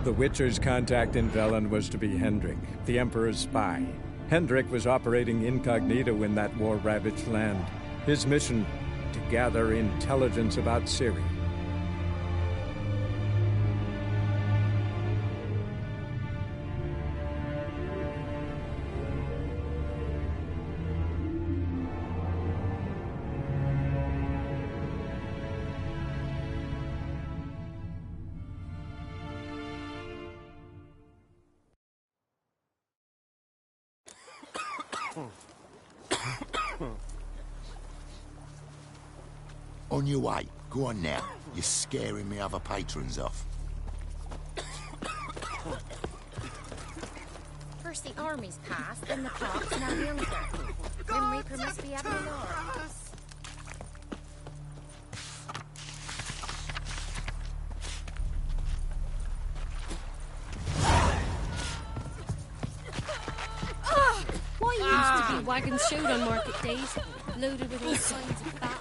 The Witcher's contact in Velen was to be Hendrik, the Emperor's spy. Hendrik was operating incognito in that war-ravaged land. His mission, to gather intelligence about Ciri. On your way. Go on now. You're scaring me other patrons off. First the armies passed, then the Clarks, now the Unther. Grim Reaper must be having a lot. Why used to be wagons showed on market days, loaded with all kinds of fat.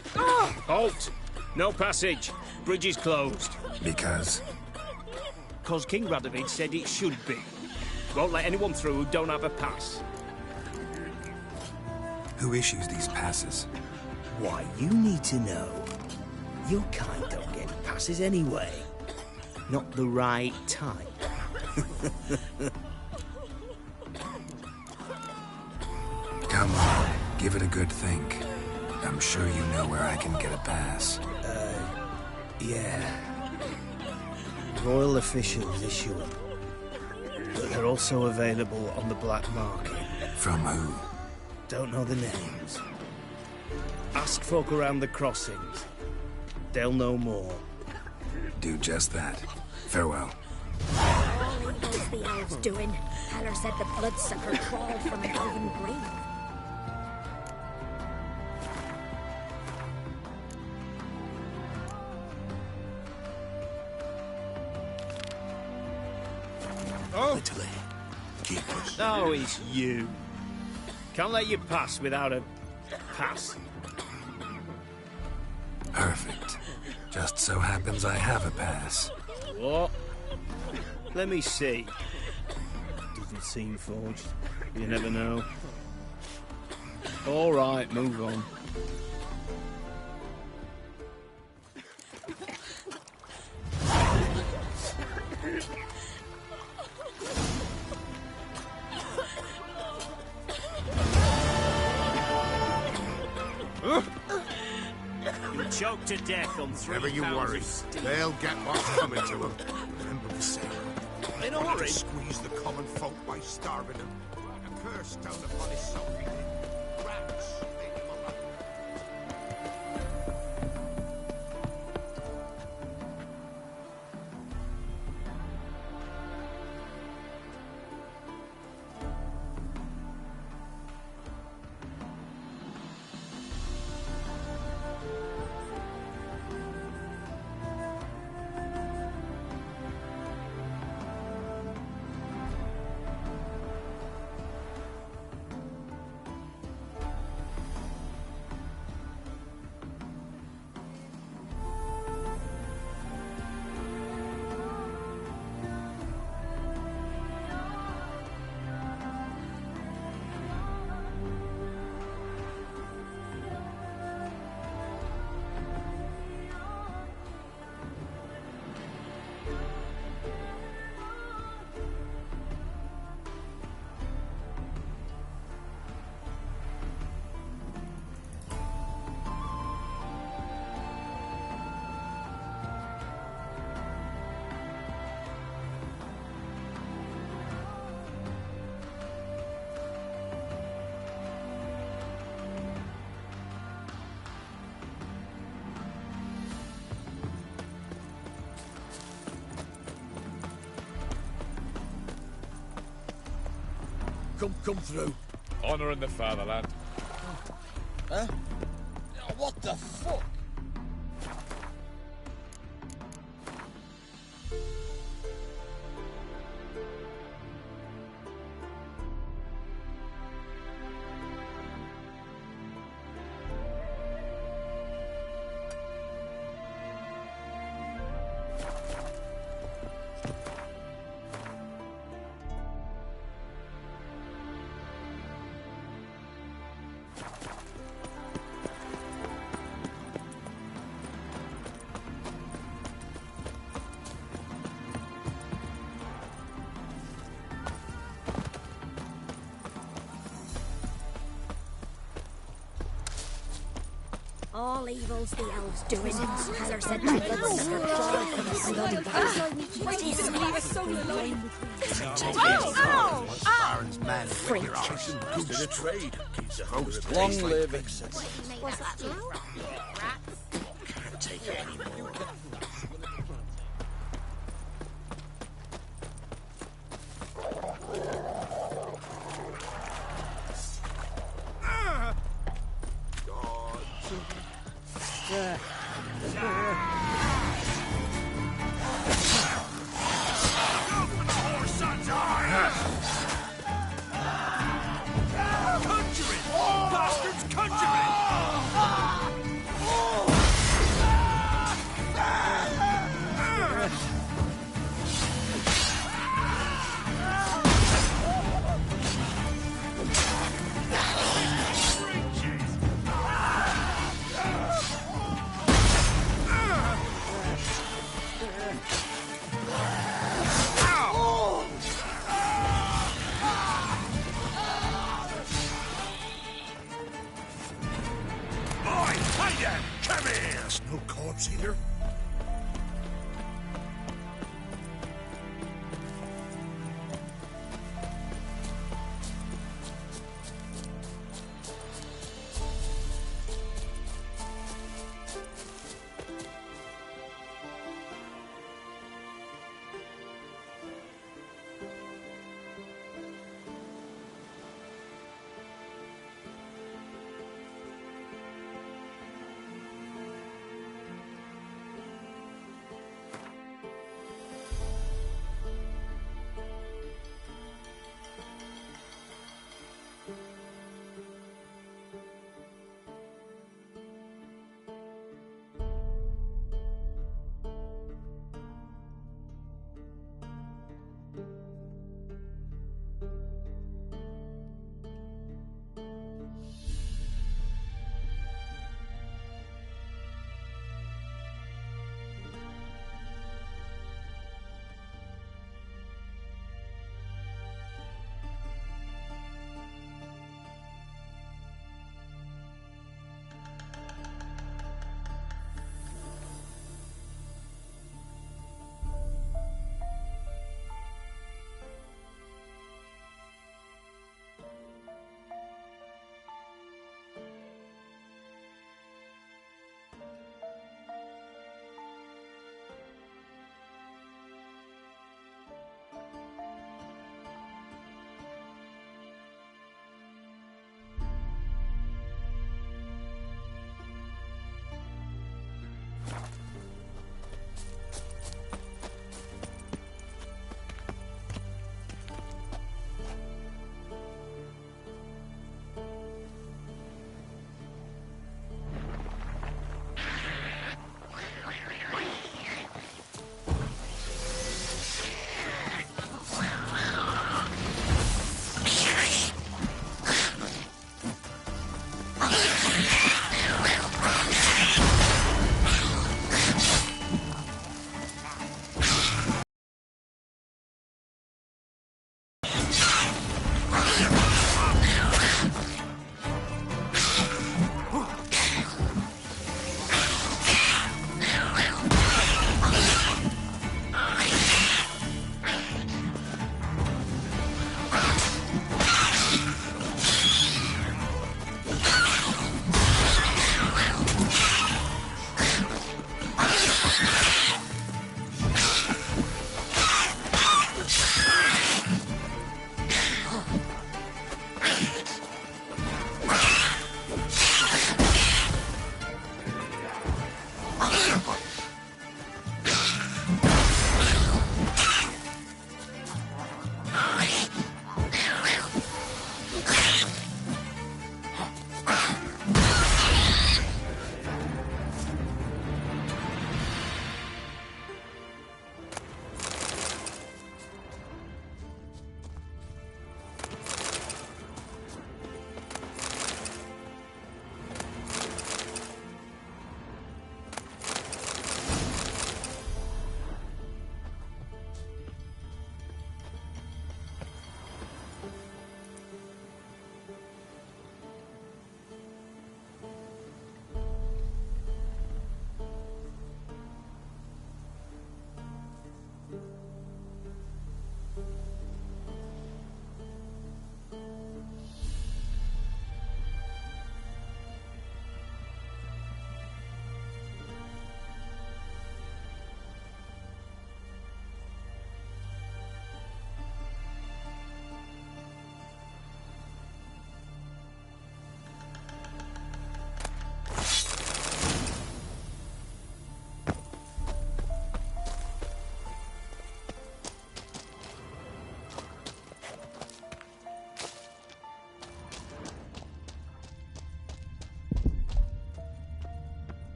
Halt! No passage. Bridge is closed. Because? Because King Radovid said it should be. Won't let anyone through who don't have a pass. Who issues these passes? Why, you need to know. Your kind don't get passes anyway. Not the right type. Come on, give it a good think. I'm sure you know where I can get a pass. Yeah. Royal officials issue them. But they're also available on the black market. From who? Don't know the names. Ask folk around the crossings. They'll know more. Do just that. Farewell. What was the elves doing? Haller said the bloodsucker crawled from an elven grave. Italy. Keep us. Oh, it's you. Can't let you pass without a pass. Perfect. Just so happens I have a pass. What? Let me see. Doesn't seem forged. You never know. All right, move on. You'll choke to death on 3 Never you worry. They'll get what's coming to them. Remember the saying. In a hurry. Squeeze the common folk by starving them. A curse down upon his soul. Rats. Come through. Honouring the fatherland. Huh? What the fuck? All evil's the elves doing. Heller said the bloodsucker crawled from the sun. What is it? Baron's men with your arse and goose to the trade. Keeps the host Long live Was that you? Can't take it anymore.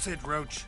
That's it, Roach.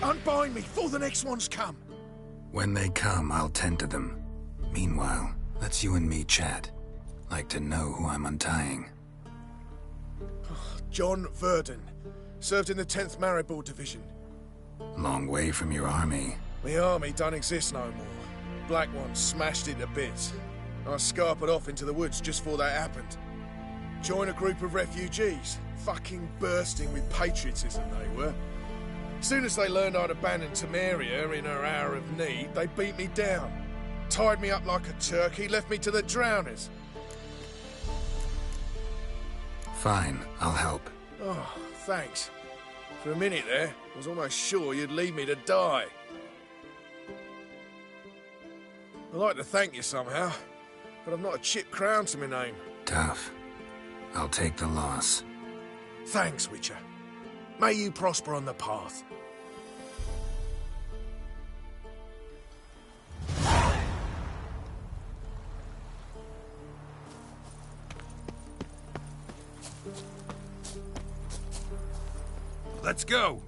Unbind me before the next ones come. When they come, I'll tend to them. Meanwhile, let's you and me chat. Like to know who I'm untying. John Verdon. Served in the 10th Maribor Division. Long way from your army. The army don't exist no more. Black Ones smashed it to bits. I scarpered off into the woods just before that happened. Joined a group of refugees. Fucking bursting with patriotism they were. Soon as they learned I'd abandoned Temeria in her hour of need, they beat me down. Tied me up like a turkey, left me to the drowners. Fine, I'll help. Oh, thanks. For a minute there, I was almost sure you'd leave me to die. I'd like to thank you somehow, but I've not a chip crown to my name. Tough. I'll take the loss. Thanks, Witcher. May you prosper on the path. Let's go.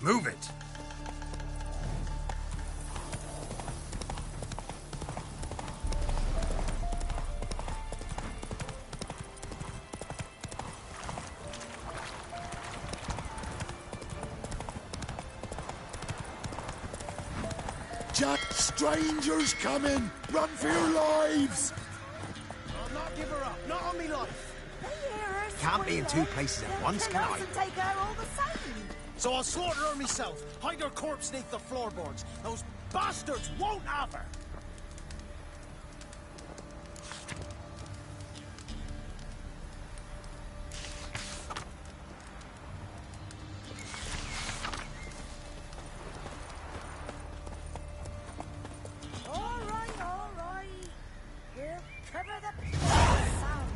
Move it! Jack, strangers coming! Run for your lives! I'll not give her up. Not on me life. Can't be in two places at once, can I? Take her all the same. So I'll slaughter her myself. Hide her corpse beneath the floorboards. Those bastards won't have her. All right. Here, cover the sound.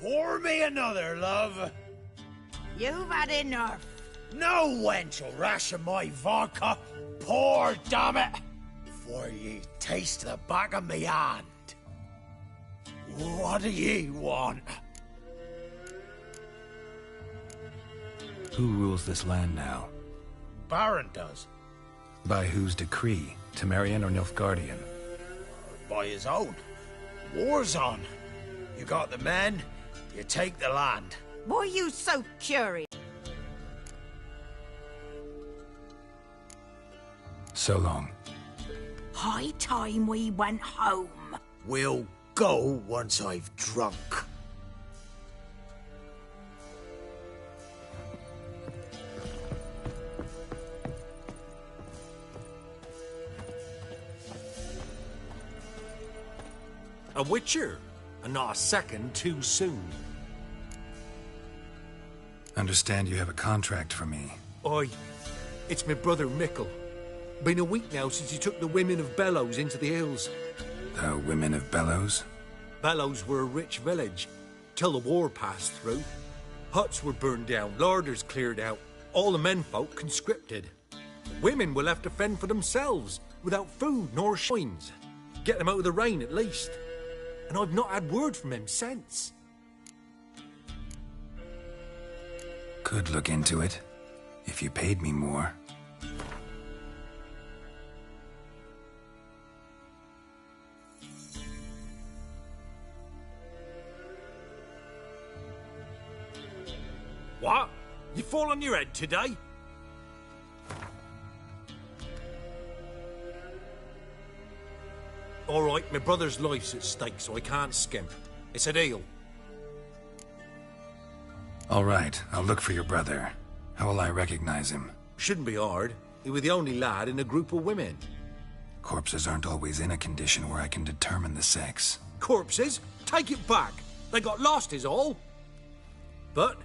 Pour me another, love. You've had enough. No wench will ration my vodka. Pour, damn it. For ye taste the back of me hand. What do ye want? Who rules this land now? Baron does. By whose decree? Temerian or Nilfgaardian? By his own. War's on. You got the men, you take the land. Why are you so curious? So long. High time we went home. We'll go once I've drunk. A witcher, and not a second too soon. Understand you have a contract for me. Oi, it's my brother Mickle. Been a week now since he took the women of Bellows into the hills. The women of Bellows? Bellows were a rich village, till the war passed through. Huts were burned down, larders cleared out, all the menfolk conscripted. Women were left to fend for themselves, without food nor shines. Get them out of the rain at least. And I've not had word from him since. Could look into it, if you paid me more. What? You fall on your head today? All right, my brother's life's at stake, so I can't skimp. It's a deal. All right, I'll look for your brother. How will I recognize him? Shouldn't be hard. He was the only lad in a group of women. Corpses aren't always in a condition where I can determine the sex. Corpses? Take it back. They got lost is all. But,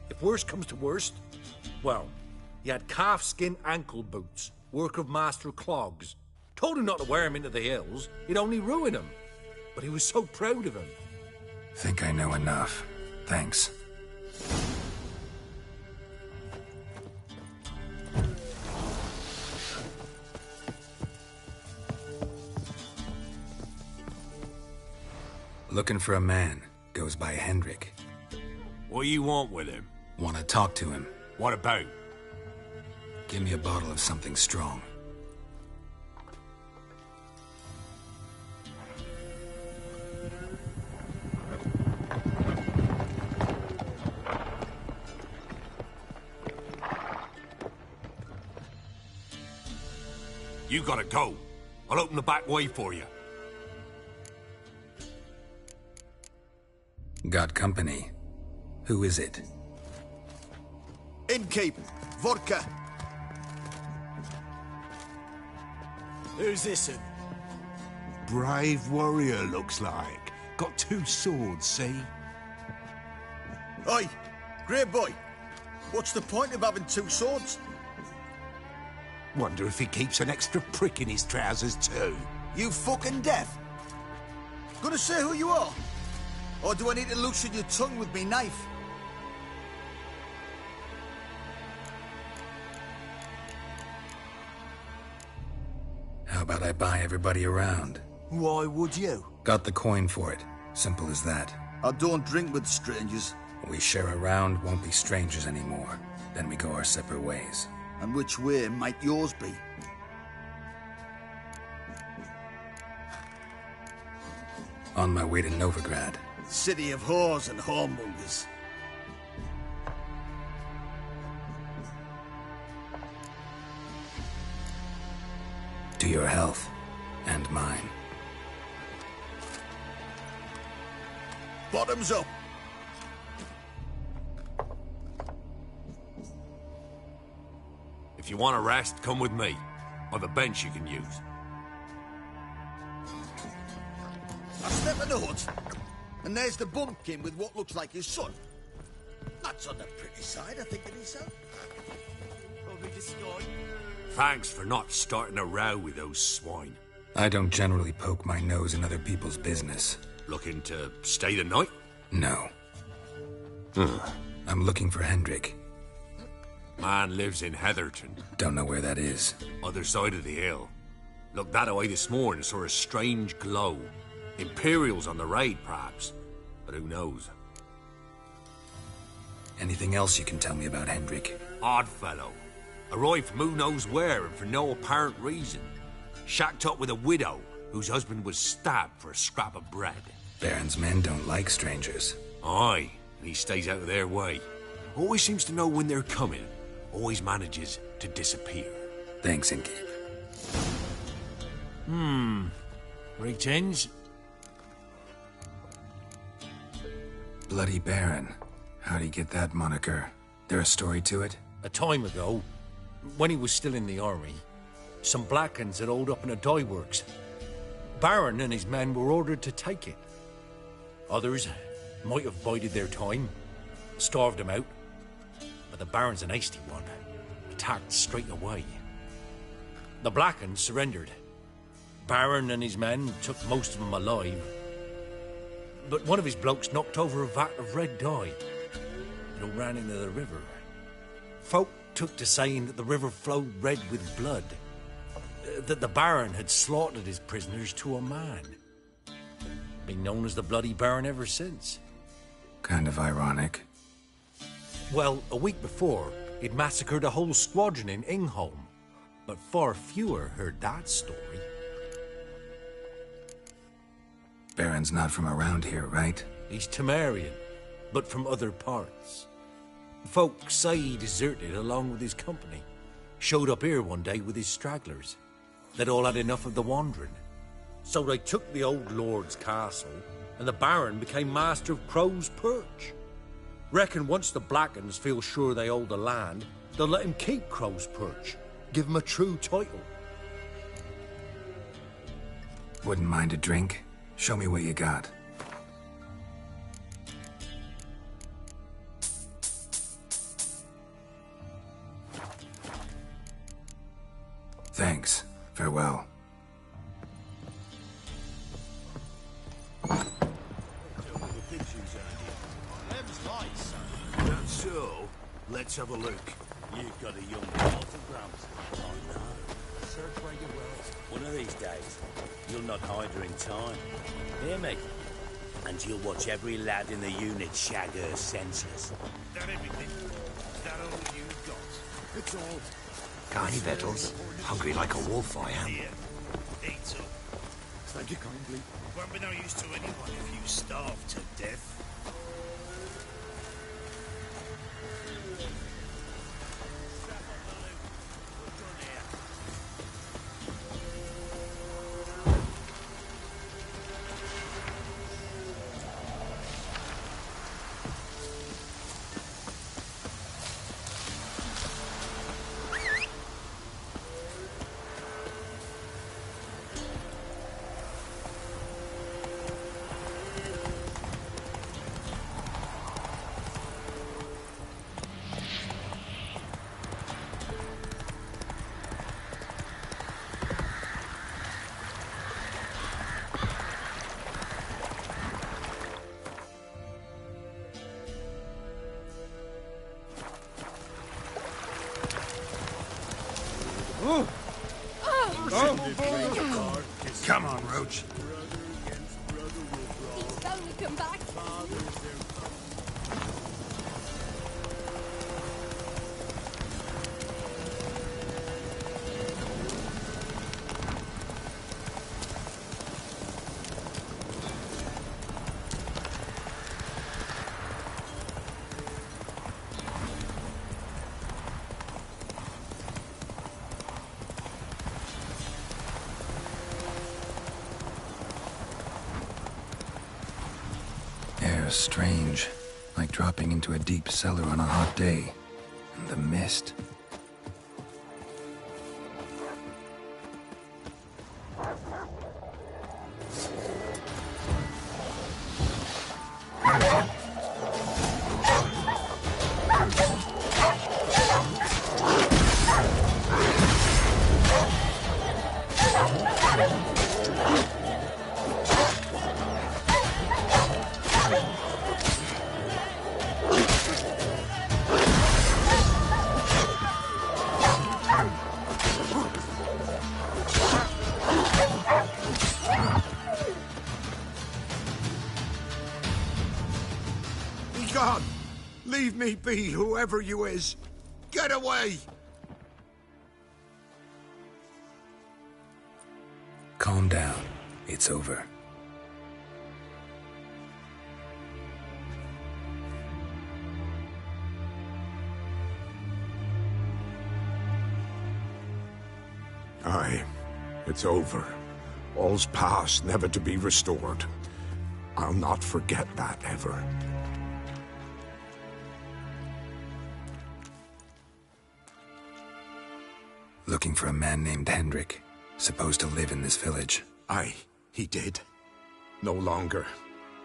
if worst comes to worst, well, he had calfskin ankle boots, work of Master Clogs. Told him not to wear him into the hills, he'd only ruin him. But he was so proud of him. Think I know enough. Thanks. Looking for a man. Goes by Hendrik. What do you want with him? Want to talk to him. What about? Give me a bottle of something strong. You gotta go. I'll open the back way for you. Got company. Who is it? Innkeep, vodka. Who's this one? Brave warrior, looks like. Got 2 swords, see? Oi, great boy. What's the point of having 2 swords? Wonder if he keeps an extra prick in his trousers, too. You fucking deaf. Gonna say who you are? Or do I need to loosen your tongue with me knife? How about I buy everybody around? Why would you? Got the coin for it. Simple as that. I don't drink with strangers. We share a round, won't be strangers anymore. Then we go our separate ways. And which way might yours be? On my way to Novigrad. City of whores and whoremongers. To your health, and mine. Bottoms up. If you want a rest, come with me. I've a bench you can use. I step in the hut, and there's the bumpkin with what looks like his son. That's on the pretty side, I think, of himself. Thanks for not starting a row with those swine. I don't generally poke my nose in other people's business. Looking to stay the night? No. I'm looking for Hendrik. Man lives in Heatherton. Don't know where that is. Other side of the hill. Looked that away this morning, saw a strange glow. Imperials on the raid, perhaps. But who knows? Anything else you can tell me about Hendrik? Odd fellow. Arrived from who knows where and for no apparent reason. Shacked up with a widow whose husband was stabbed for a scrap of bread. Baron's men don't like strangers. Aye, and he stays out of their way. Always seems to know when they're coming. Always manages to disappear. Thanks, Inkeep. Greetings. Bloody Baron. How'd he get that moniker? There a story to it? A time ago, when he was still in the army, some Blackens had holed up in a dye works. Baron and his men were ordered to take it. Others might have bided their time, starved him out. But the Baron's an hasty one. Attacked straight away. The Blackens surrendered. Baron and his men took most of them alive. But one of his blokes knocked over a vat of red dye. It all ran into the river. Folk took to saying that the river flowed red with blood. That the Baron had slaughtered his prisoners to a man. Been known as the Bloody Baron ever since. Kind of ironic. Well, a week before, he'd massacred a whole squadron in Ingholm. But far fewer heard that story. Baron's not from around here, right? He's Temerian, but from other parts. Folk say he deserted along with his company. Showed up here one day with his stragglers. They'd all had enough of the wandering. So they took the old lord's castle, and the Baron became master of Crow's Perch. Reckon once the Blackens feel sure they hold the land, they'll let him keep Crow's Perch. Give him a true title. Wouldn't mind a drink? Show me what you got. Thanks. Farewell. That's so. Let's have a look. You've got a young daughter, Gramps. I know. Search where you will. One of these days, you'll not hide her in time. Hear me? And you'll watch every lad in the unit shag her senseless. That everything? That all you've got? It's all. Got any victuals? Hungry like a wolf, I am. Here. Eat up. Thank you kindly. Won't be no use to anyone if you starve to death. Come on, Roach. He's bound to come back. air strange, like dropping into a deep cellar on a hot day. And the mist. Gone! Leave me be, whoever you is! Get away! Calm down. It's over. Aye, it's over. All's past, never to be restored. I'll not forget that ever. Looking for a man named Hendrik, supposed to live in this village. Aye, he did. No longer.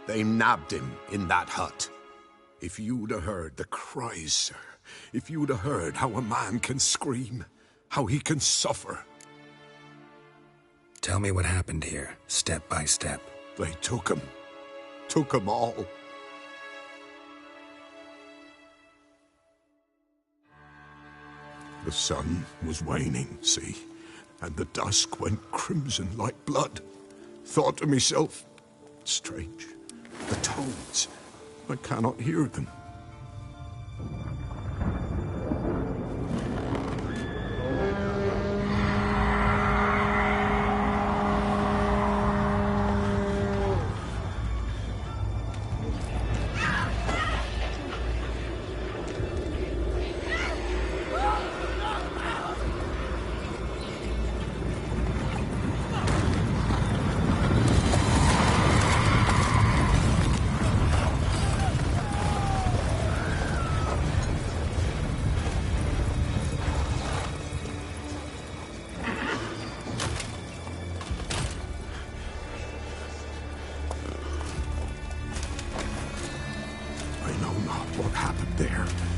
They nabbed him in that hut. If you'd have heard the cries, sir, if you'd have heard how a man can scream, how he can suffer. Tell me what happened here, step by step. They took him. Took him all. The sun was waning, see, and the dusk went crimson like blood. Thought to myself, strange, the toads, I cannot hear them.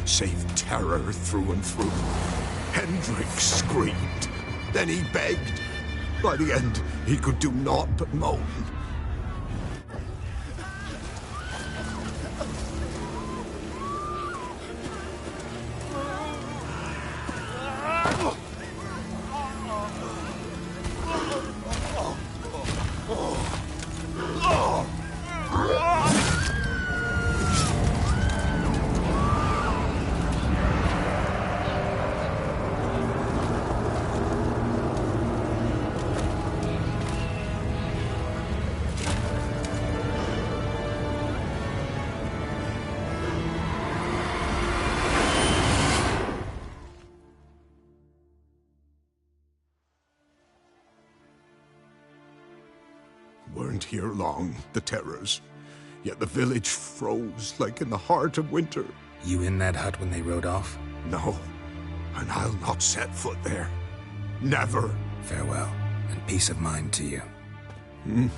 Save terror through and through. Hendrik screamed. Then he begged. By the end, he could do naught but moan. Weren't here long, the terrors. Yet the village froze like in the heart of winter. You in that hut when they rode off? No, and I'll not set foot there. Never. Farewell, and peace of mind to you.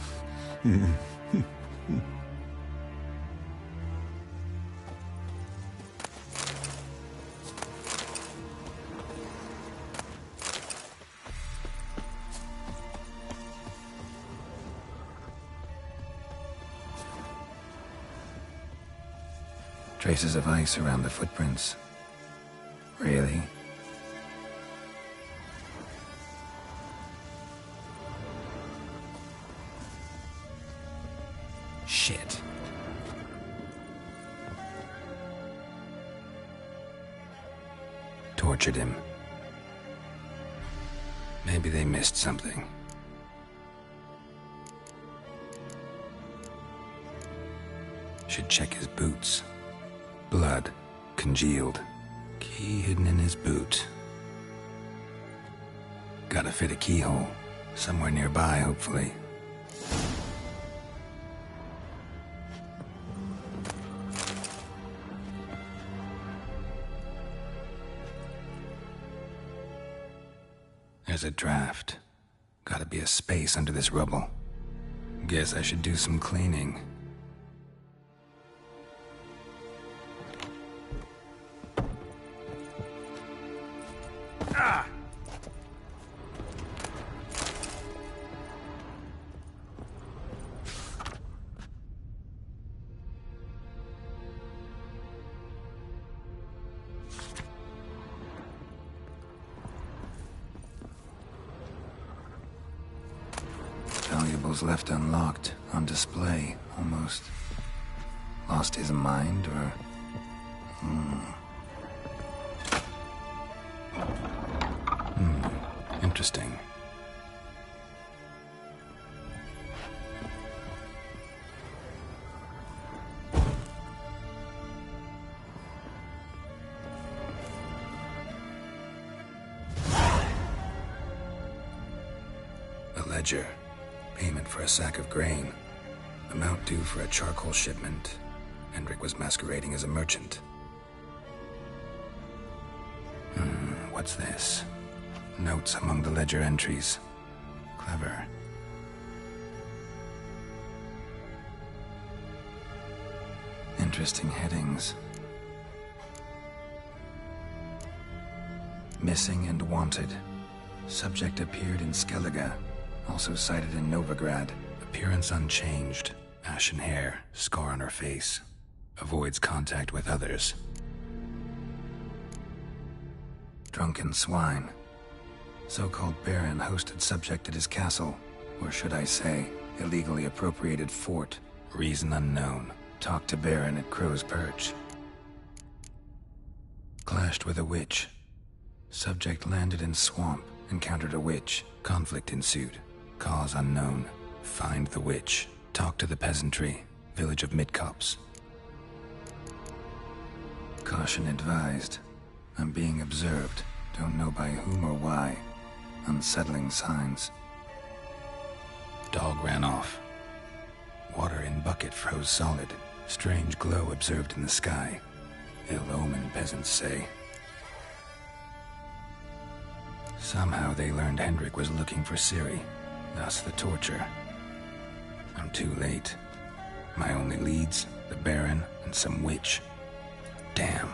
Traces of ice around the footprints. Really? Shit. Tortured him. Maybe they missed something. Should check his boots. Blood, congealed. Key hidden in his boot. Gotta fit a keyhole. Somewhere nearby, hopefully. There's a draft. Gotta be a space under this rubble. Guess I should do some cleaning. Ah! Valuables left unlocked, on display, almost. Lost his mind, or... Interesting. A ledger. Payment for a sack of grain. Amount due for a charcoal shipment. Hendrik was masquerading as a merchant. What's this? Notes among the ledger entries. Clever. Interesting headings. Missing and wanted. Subject appeared in Skellige. Also cited in Novigrad. Appearance unchanged. Ashen hair. Scar on her face. Avoids contact with others. Drunken swine. So-called Baron hosted subject at his castle. Or should I say, illegally appropriated fort. Reason unknown. Talked to Baron at Crow's Perch. Clashed with a witch. Subject landed in swamp. Encountered a witch. Conflict ensued. Cause unknown. Find the witch. Talk to the peasantry. Village of Midcopse. Caution advised. I'm being observed. Don't know by whom or why. Unsettling signs. Dog ran off. Water in bucket froze solid. Strange glow observed in the sky. Ill omen, peasants say. Somehow they learned Hendrik was looking for Ciri. Thus the torture. I'm too late. My only leads, the Baron and some witch. Damn.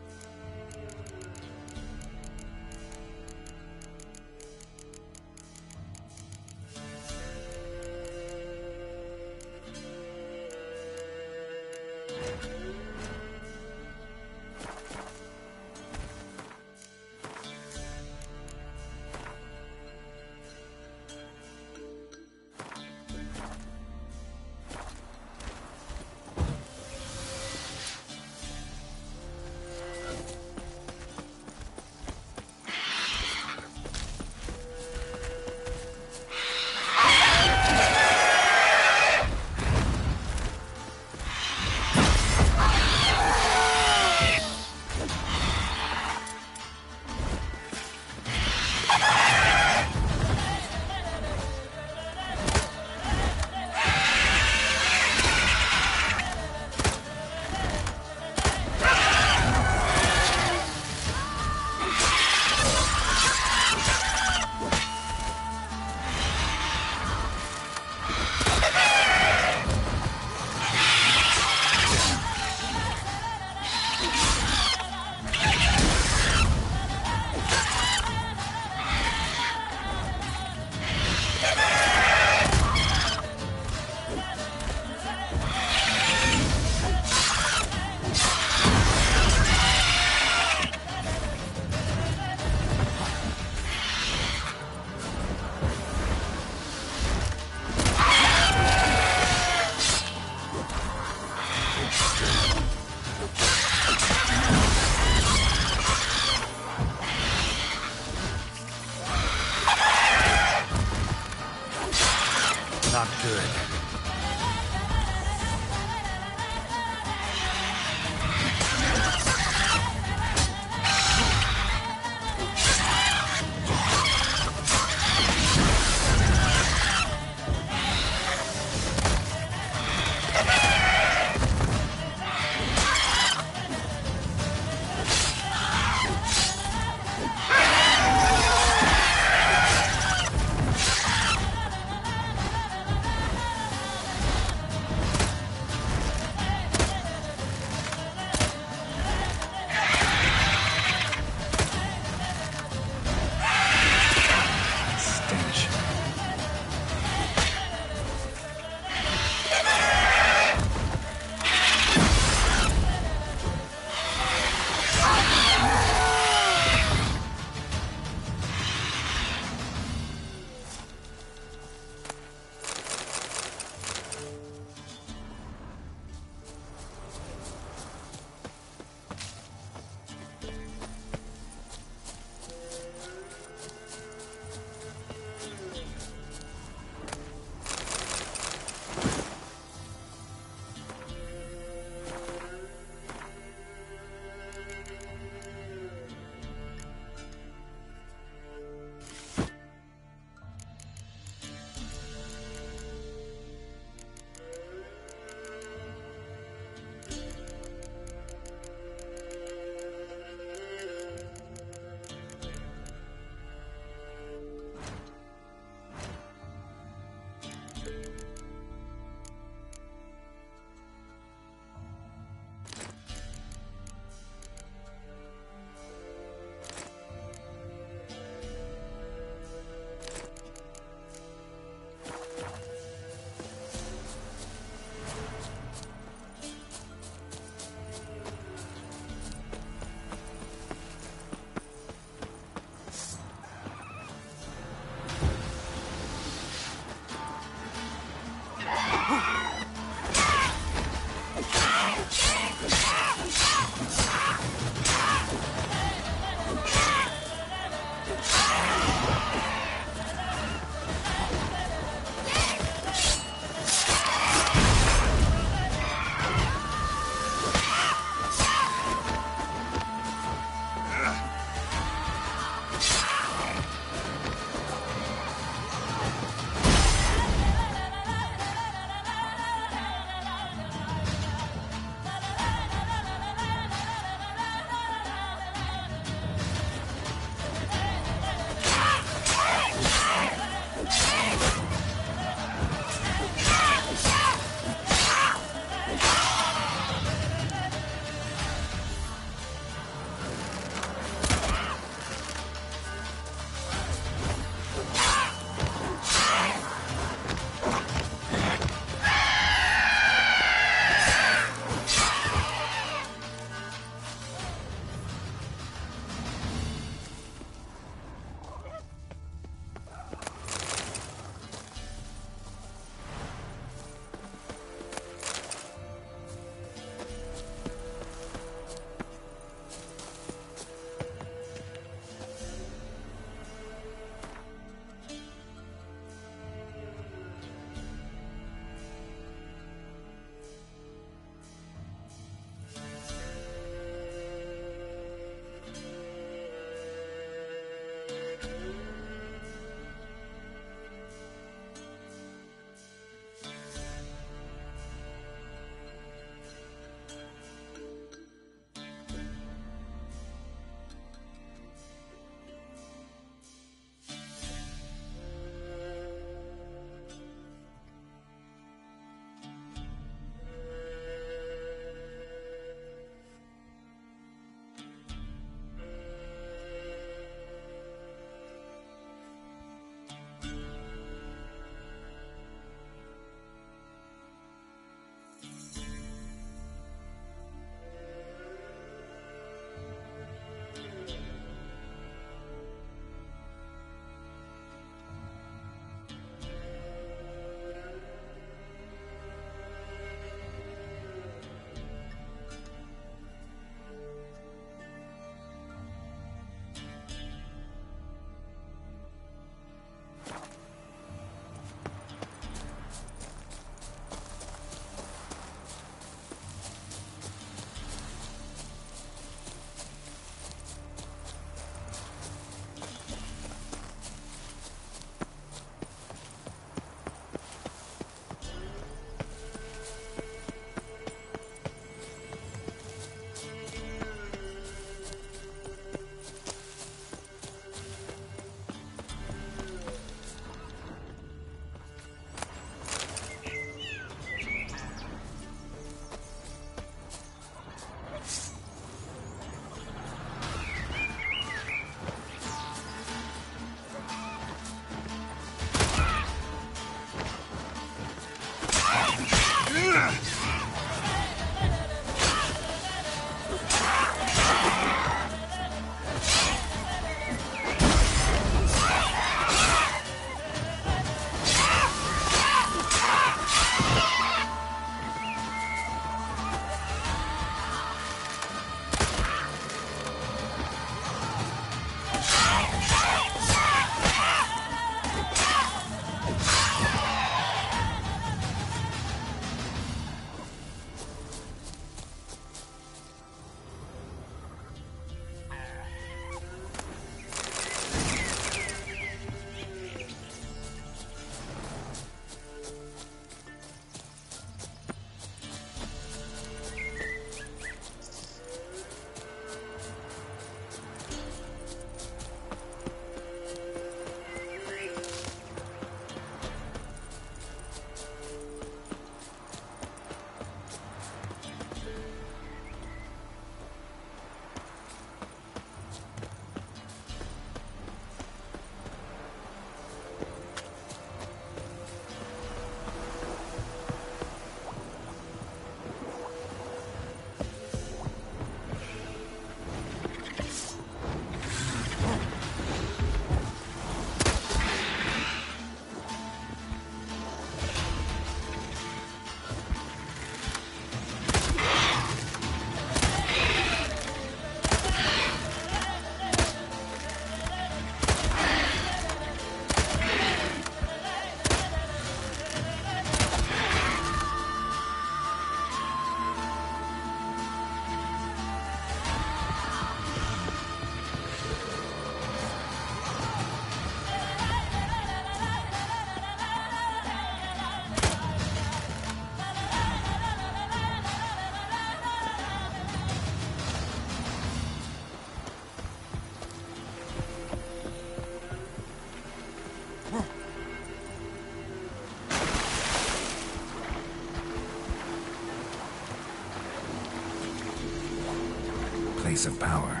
place of power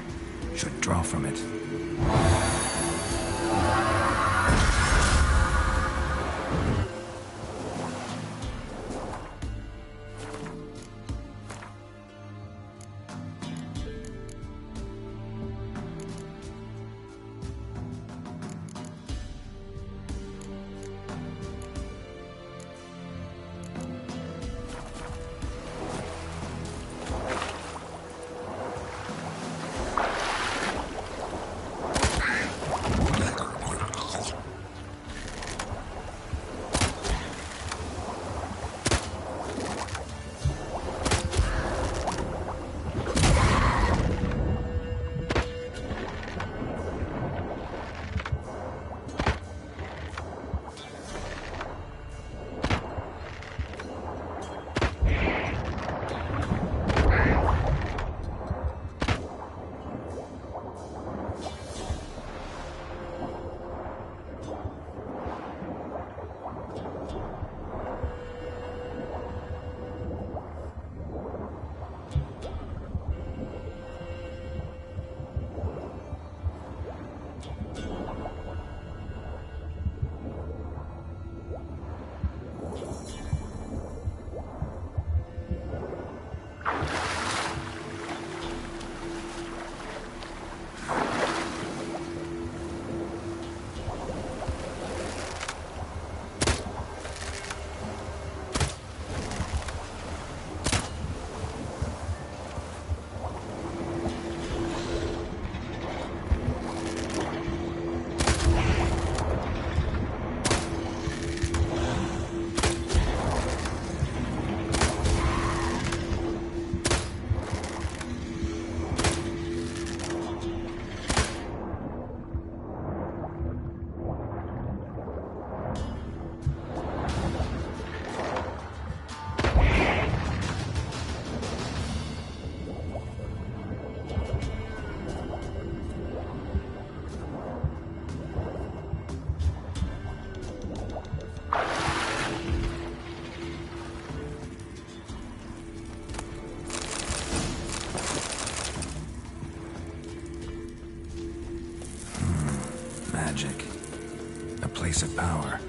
should draw from it. Magic. A place of power.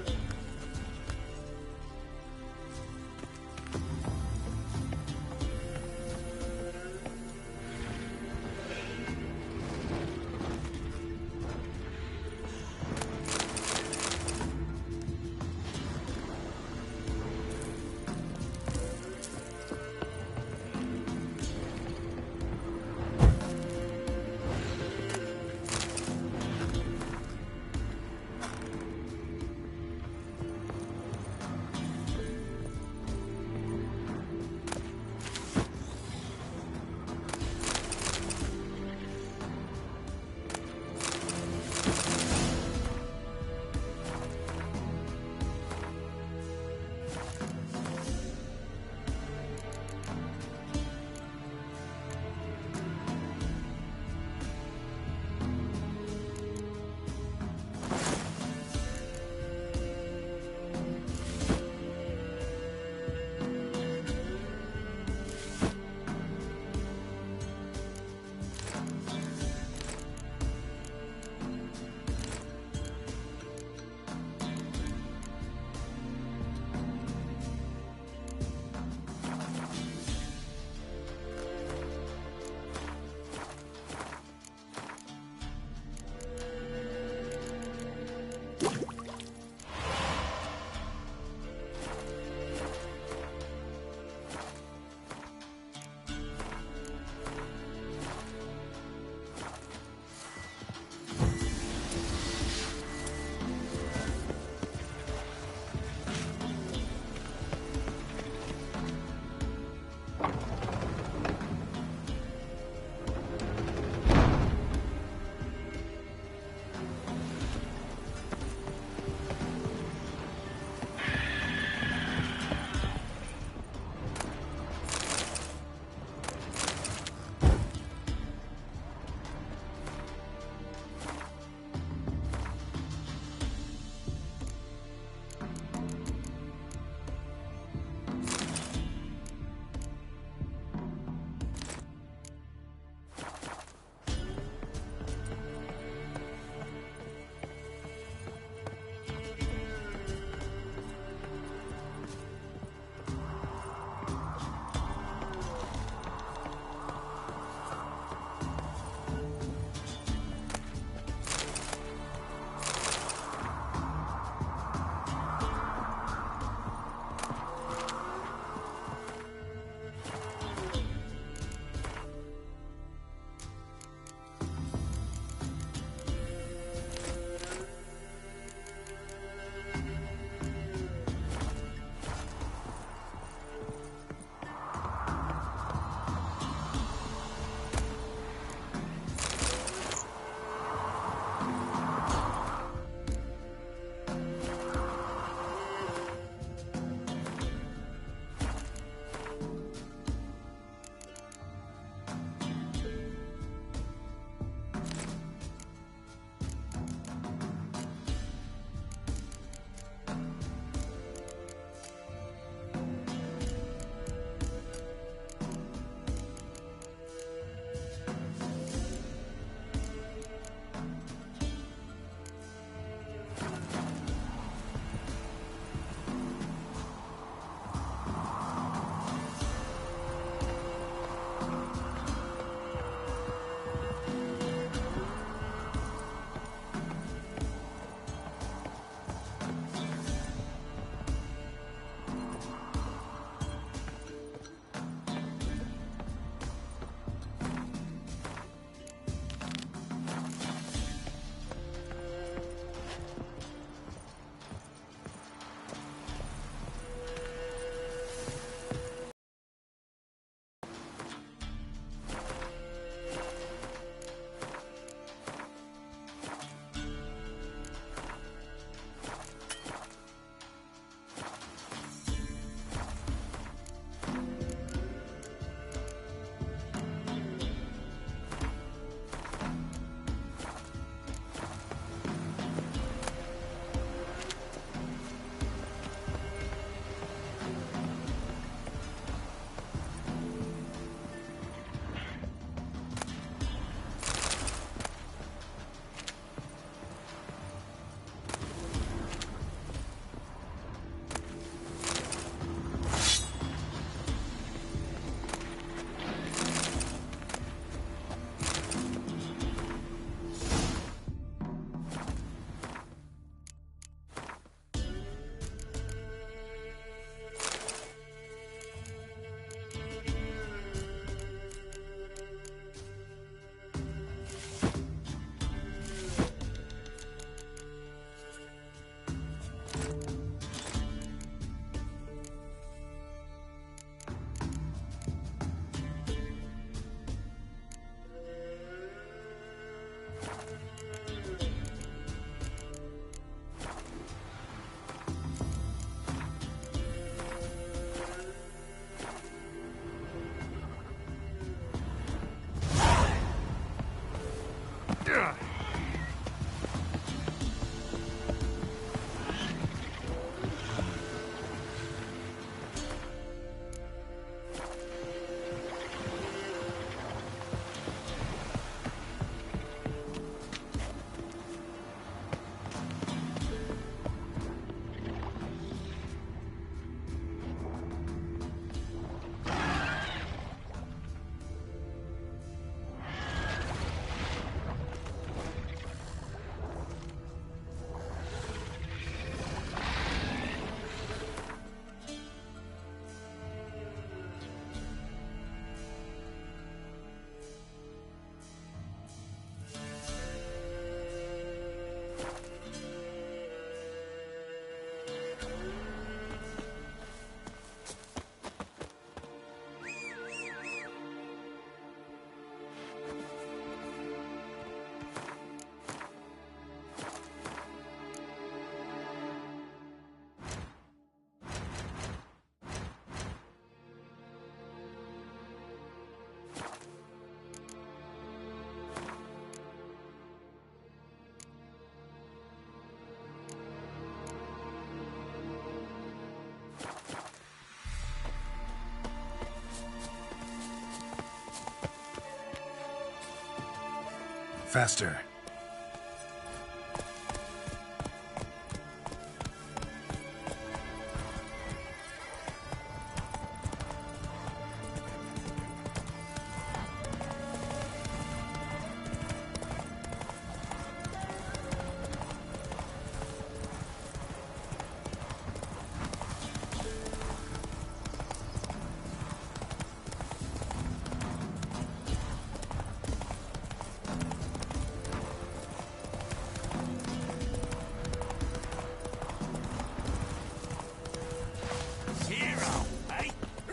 Faster.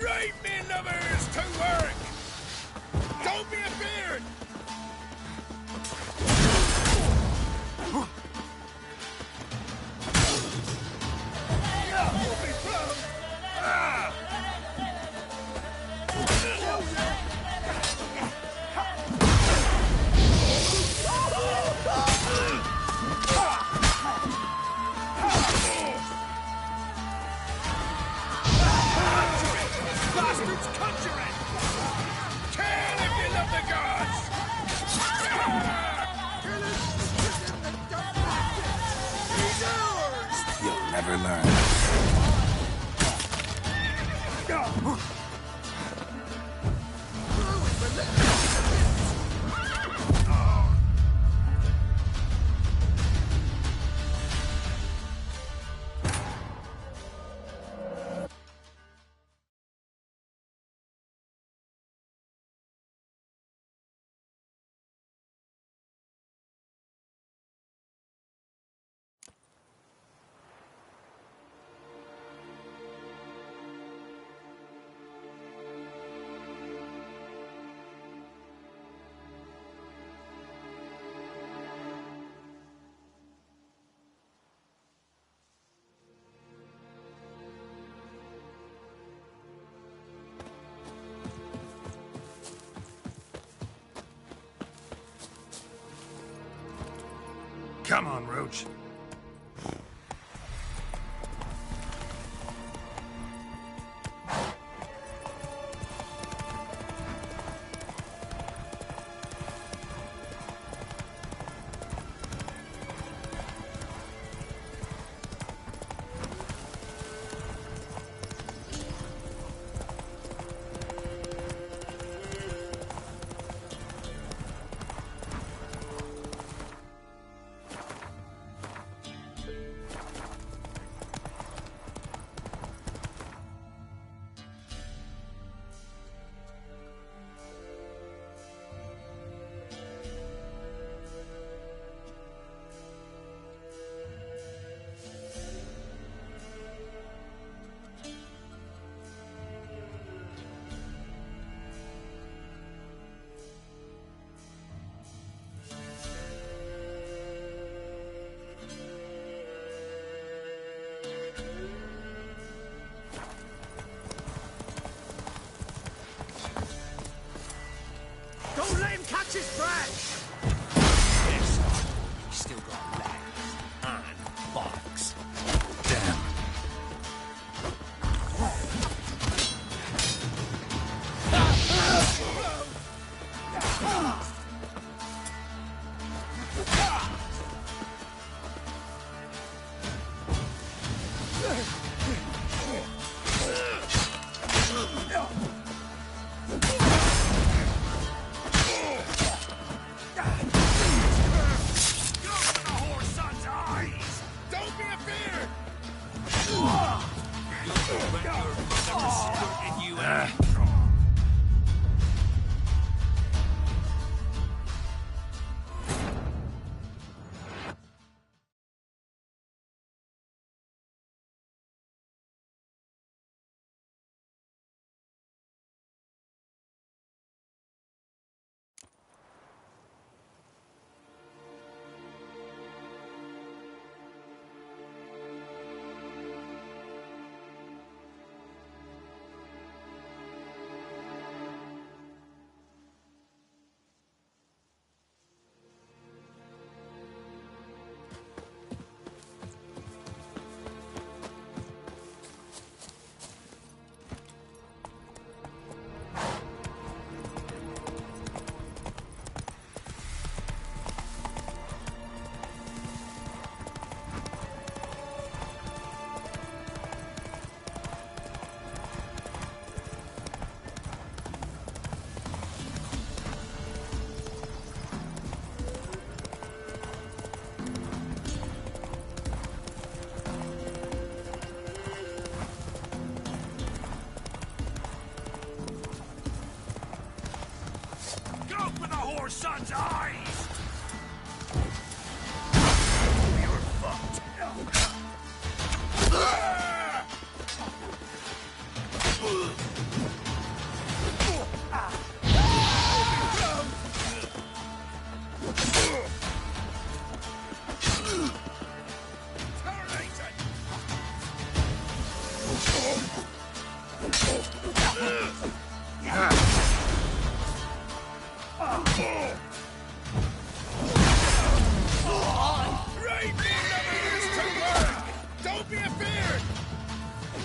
Right, men lovers, to work! Don't be afeard! Bastards, conjure it! Kill if you love the gods! He's ours! You'll never learn. Come on, Roach. for the whore son's eyes! You're fucked. Don't be afeard!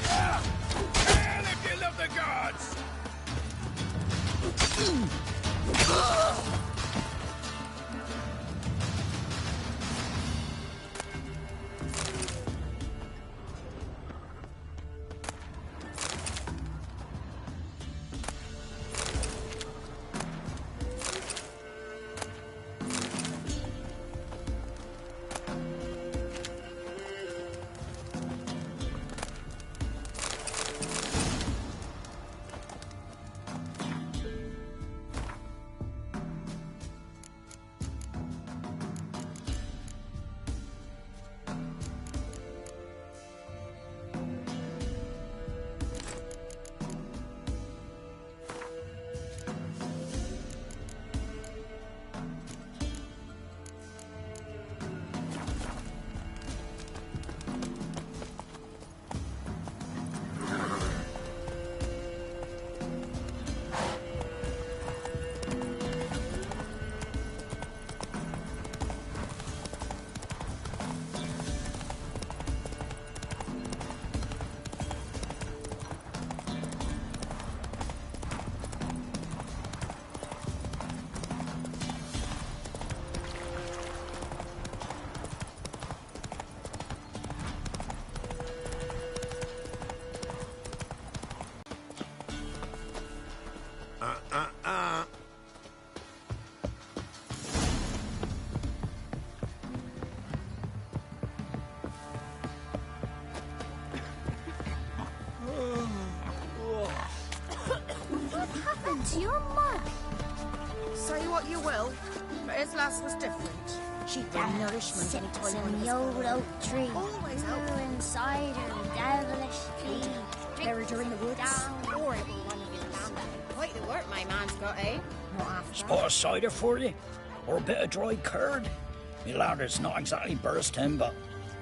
Hell if you love the gods! To your mug. Say what you will, but his lass was different. She'd bring nourishment any time in the old oak tree. Always Brew and cider and devilish tea. Buried her in the woods. Horrible one of your land. Quite the work my man's got, eh? Not after. Spot of cider for you? Or a bit of dry curd? Me ladder's not exactly bursting, but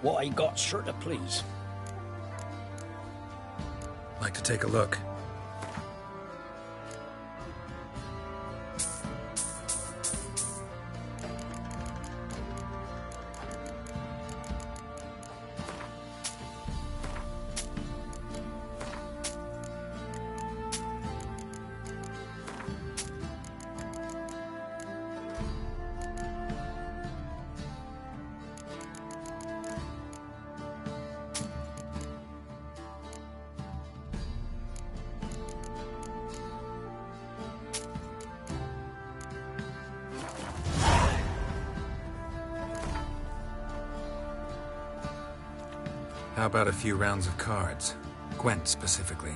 what I got's sure to please. Like to take a look. How about a few rounds of cards? Gwent specifically.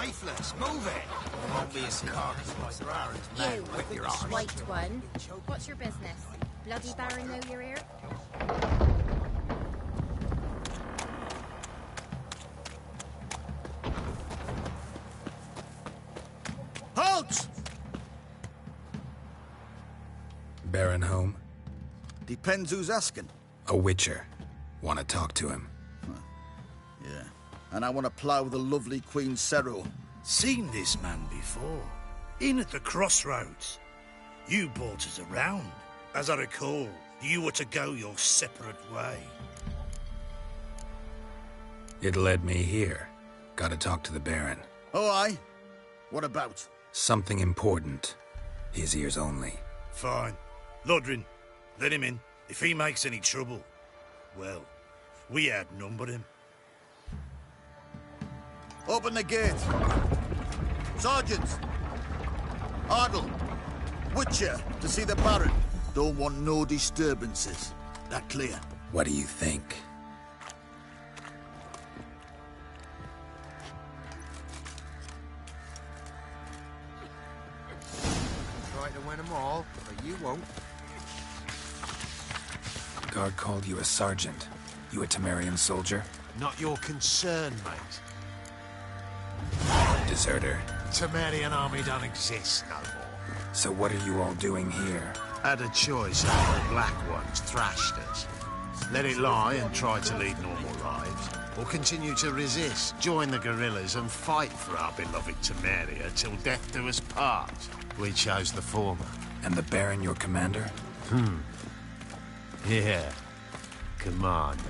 lifeless. Move it. There won't be a carcass like Rara's man You, whip your arse. white one. What's your business? Bloody Baron know you're here? Halt! Baron home? Depends who's asking. A witcher. Want to talk to him. Yeah. And I want to plough the lovely Queen Cero. Seen this man before. In at the crossroads. You brought us around. As I recall, you were to go your separate way. It led me here. Gotta talk to the Baron. Oh, aye? What about? Something important. His ears only. Fine. Lodrin, let him in. If he makes any trouble, well, we outnumber him. Open the gate. Sergeant! Ardle! Witcher, to see the Baron. Don't want no disturbances. That clear? What do you think? Try to win them all, but you won't. Guard called you a sergeant. You a Temerian soldier? Not your concern, mate. Deserter. Temerian army don't exist no more. So what are you all doing here? Had a choice after the Black Ones thrashed us. Let it lie and try to lead normal lives, or continue to resist, join the guerrillas and fight for our beloved Temeria till death do us part. We chose the former. And the Baron your commander? Yeah. Commander.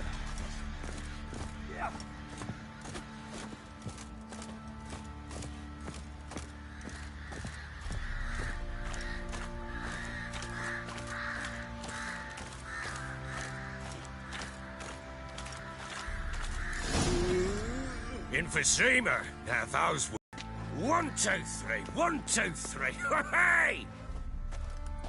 Emphysema. Now those were 1, 2, 3. 1, 2, 3. Hey!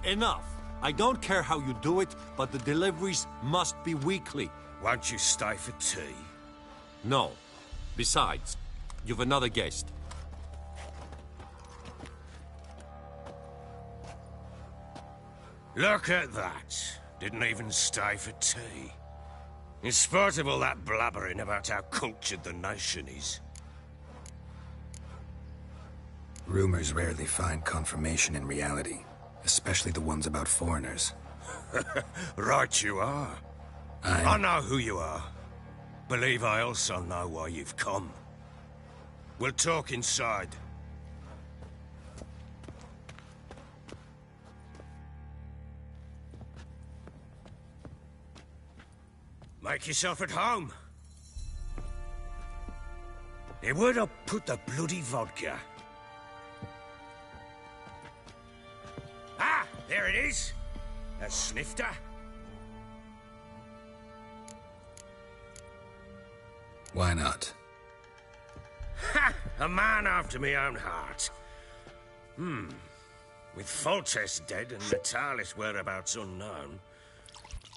Enough. I don't care how you do it, but the deliveries must be weekly. Won't you stay for tea? No. Besides, you've another guest. Look at that. Didn't even stay for tea. In spite of all that blabbering about how cultured the nation is. Rumors rarely find confirmation in reality, especially the ones about foreigners. Right you are. I know who you are. Believe I also know why you've come. We'll talk inside. Make yourself at home. Now, where'd I put the bloody vodka? Ah, there it is. A snifter. Why not? Ha! A man after my own heart. With Foltest dead and Natalis whereabouts unknown.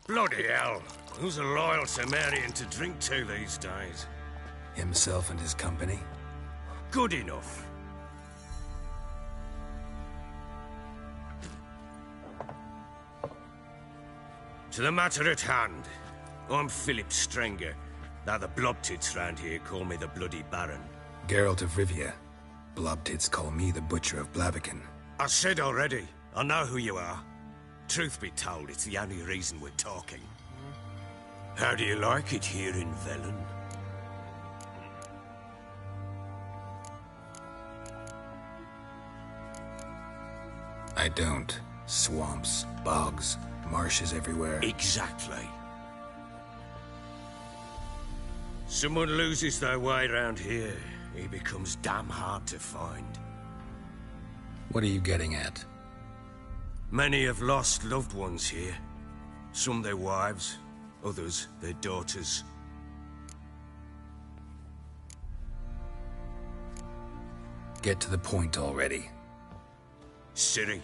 Bloody hell. Who's a loyal Temerian to drink to these days? Himself and his company? Good enough. To the matter at hand. I'm Philip Strenger. Now the Blobtits round here call me the Bloody Baron. Geralt of Rivia. Blobtits call me the Butcher of Blaviken. I said already. I know who you are. Truth be told, it's the only reason we're talking. How do you like it here in Velen? I don't. Swamps, bogs, marshes everywhere. Exactly. Someone loses their way around here, he becomes damn hard to find. What are you getting at? Many have lost loved ones here. Some their wives, others their daughters. Get to the point already. Ciri,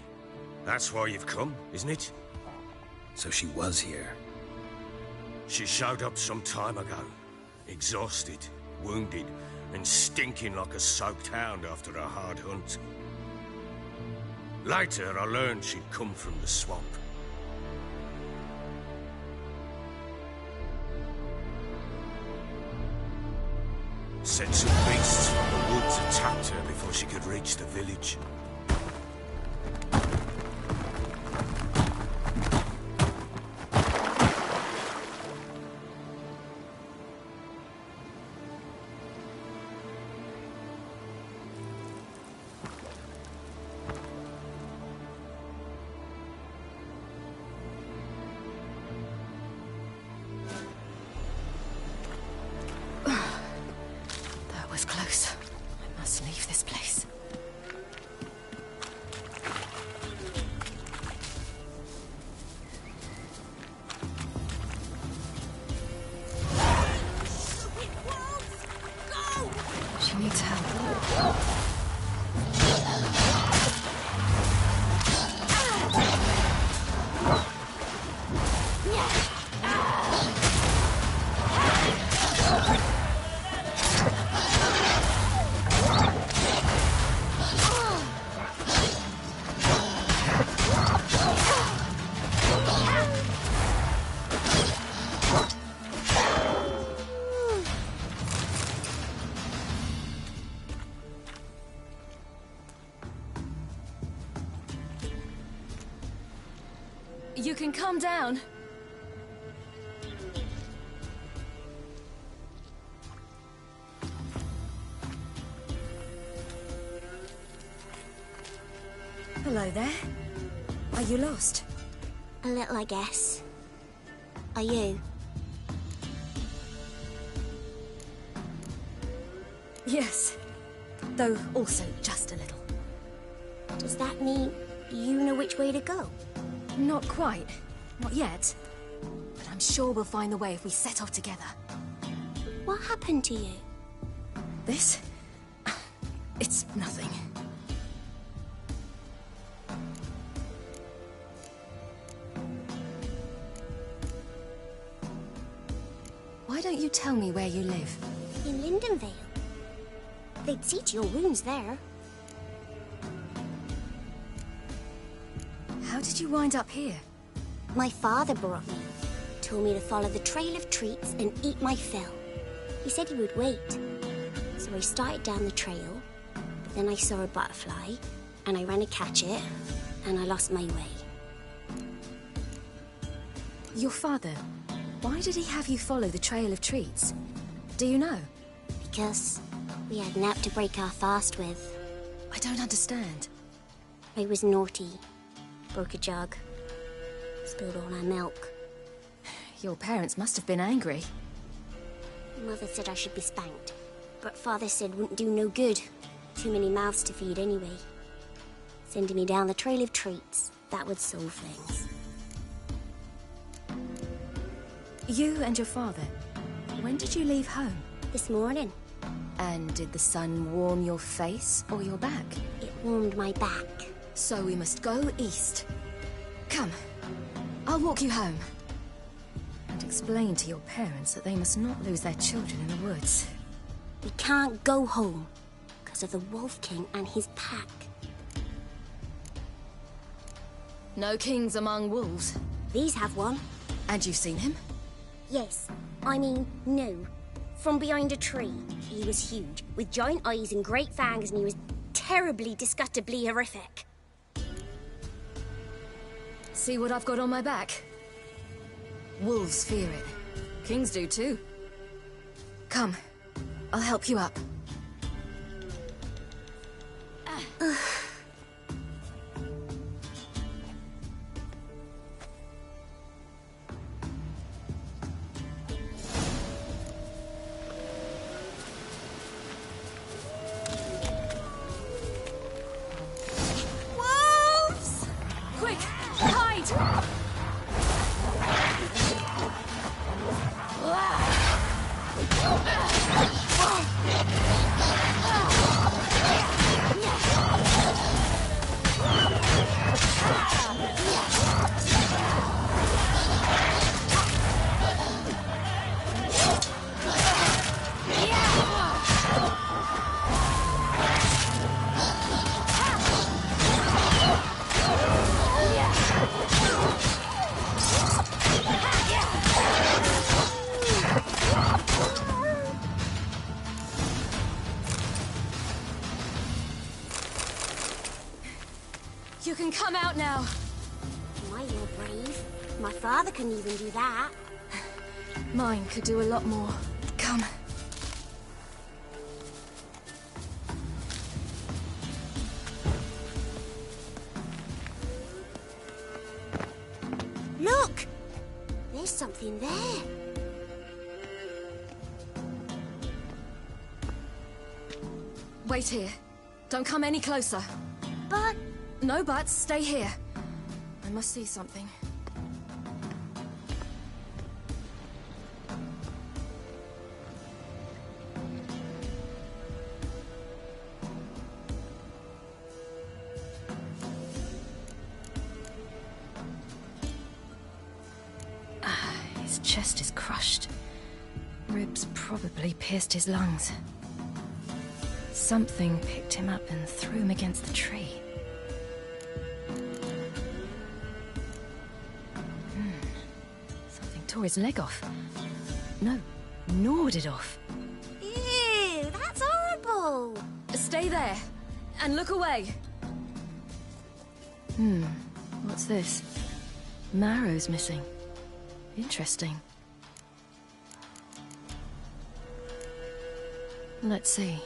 that's why you've come, isn't it? So she was here. She showed up some time ago. Exhausted, wounded, and stinking like a soaked hound after a hard hunt. Later, I learned she'd come from the swamp. Said some beasts from the woods attacked her before she could reach the village. Close. I must leave this place. She needs help. You can calm down. Hello there. Are you lost? A little, I guess. Are you? Yes. Though also just a little. Does that mean you know which way to go? Not quite. Not yet. But I'm sure we'll find the way if we set off together. What happened to you? This? It's nothing. Why don't you tell me where you live? In Lindenvale. They'd see to your wounds there. How did you wind up here? My father brought me. Told me to follow the trail of treats and eat my fill. He said he would wait. So I started down the trail, but then I saw a butterfly, and I ran to catch it, and I lost my way. Your father, why did he have you follow the trail of treats? Do you know? Because we had naught to break our fast with. I don't understand. I was naughty. Broke a jug. Spilled all our milk. Your parents must have been angry. Mother said I should be spanked, but Father said wouldn't do no good. Too many mouths to feed anyway. Sending me down the trail of treats, that would solve things. You and your father, when did you leave home? This morning. And did the sun warm your face or your back? It warmed my back. So we must go east. Come, I'll walk you home. And explain to your parents that they must not lose their children in the woods. We can't go home because of the Wolf King and his pack. No kings among wolves. These have one. And you've seen him? Yes. I mean, no. From behind a tree. He was huge, with giant eyes and great fangs, and he was terribly, disgustingly horrific. See what I've got on my back? Wolves fear it. Kings do too. Come, I'll help you up. Wolves! Quick, hide! You can come out now. My, you're brave. My father couldn't even do that. Mine could do a lot more. Come. Look! There's something there. Wait here. Don't come any closer. But... No buts. Stay here. I must see something. His chest is crushed. Ribs probably pierced his lungs. Something picked him up and threw him against the tree. Something tore his leg off. No, gnawed it off. Ew, that's horrible! Stay there, and look away. What's this? Marrow's missing. Interesting. Let's see.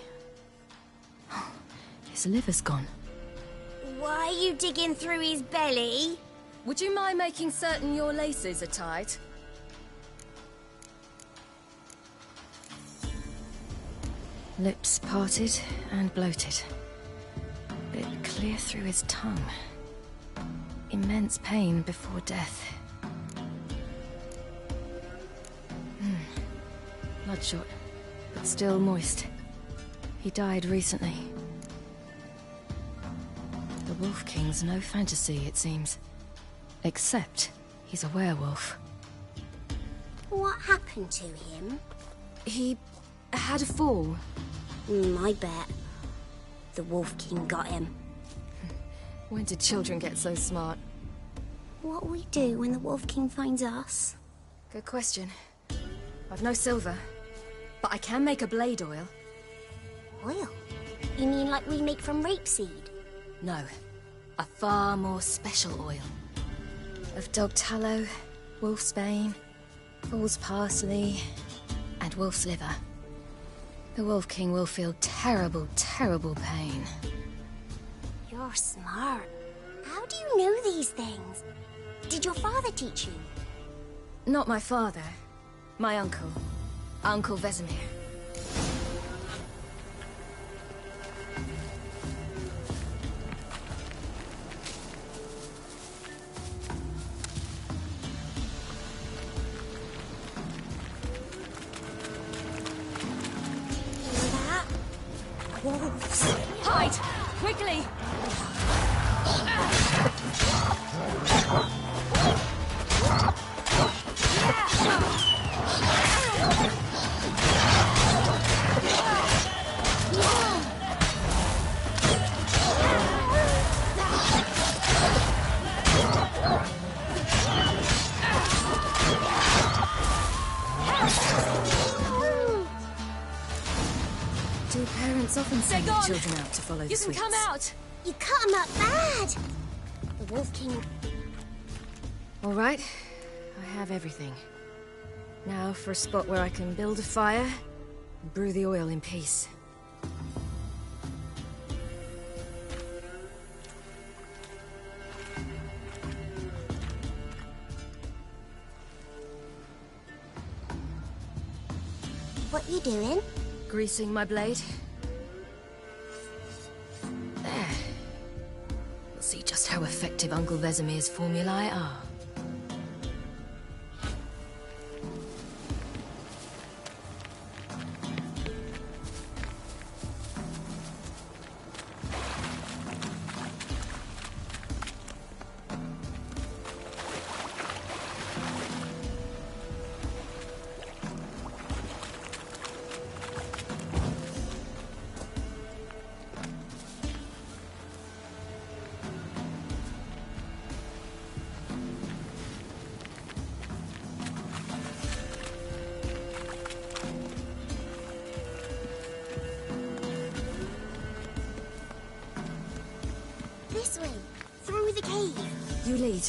His liver's gone. Why are you digging through his belly? Would you mind making certain your laces are tied? Lips parted and bloated. Bit clear through his tongue. Immense pain before death. Bloodshot, but still moist. He died recently. The Wolf King's no fantasy, it seems. Except he's a werewolf. What happened to him? He had a fall. I bet. The Wolf King got him. When did children get so smart? What'll we do when the Wolf King finds us? Good question. I've no silver, but I can make a blade oil. Oil? You mean like we make from rapeseed? No, a far more special oil. Of dog tallow, wolf's bane, fool's parsley, and wolf's liver. The Wolf King will feel terrible, terrible pain. You're smart. How do you know these things? Did your father teach you? Not my father. My uncle. Uncle Vesemir. Wolves. Hide! Quickly! Do parents often send their gone. children out to follow the You can sweets? come out! You cut him up bad. The Wolf King... All right, I have everything. Now for a spot where I can build a fire and brew the oil in peace. What you doing? Greasing my blade. There. We'll see just how effective Uncle Vesemir's formulae are. This way. Through You lead.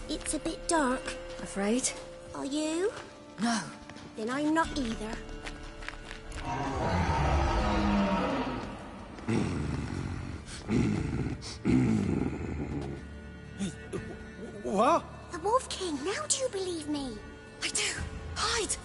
It's a bit dark. Afraid? Are you? No. Then I'm not either. What? The Wolf King, now do you believe me? I do. Hide!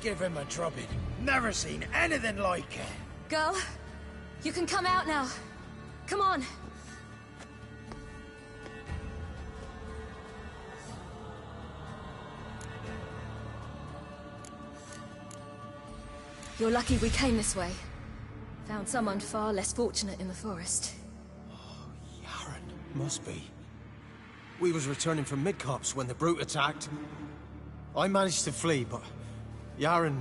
Give him a drubbing. Never seen anything like it. Girl, you can come out now. Come on. You're lucky we came this way. Found someone far less fortunate in the forest. Yaren, must be. We was returning from Midcopse when the brute attacked. I managed to flee, but Yaren...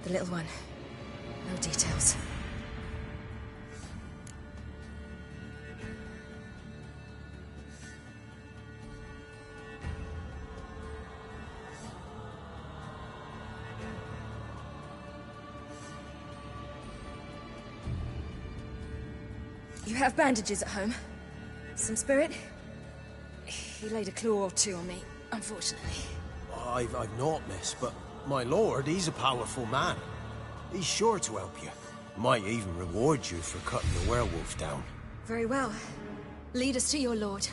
The little one. No details. You have bandages at home? Some spirit? He laid a claw or two on me, unfortunately. I've naught, miss, but my lord, he's a powerful man. He's sure to help you. Might even reward you for cutting the werewolf down. Very well. Lead us to your lord.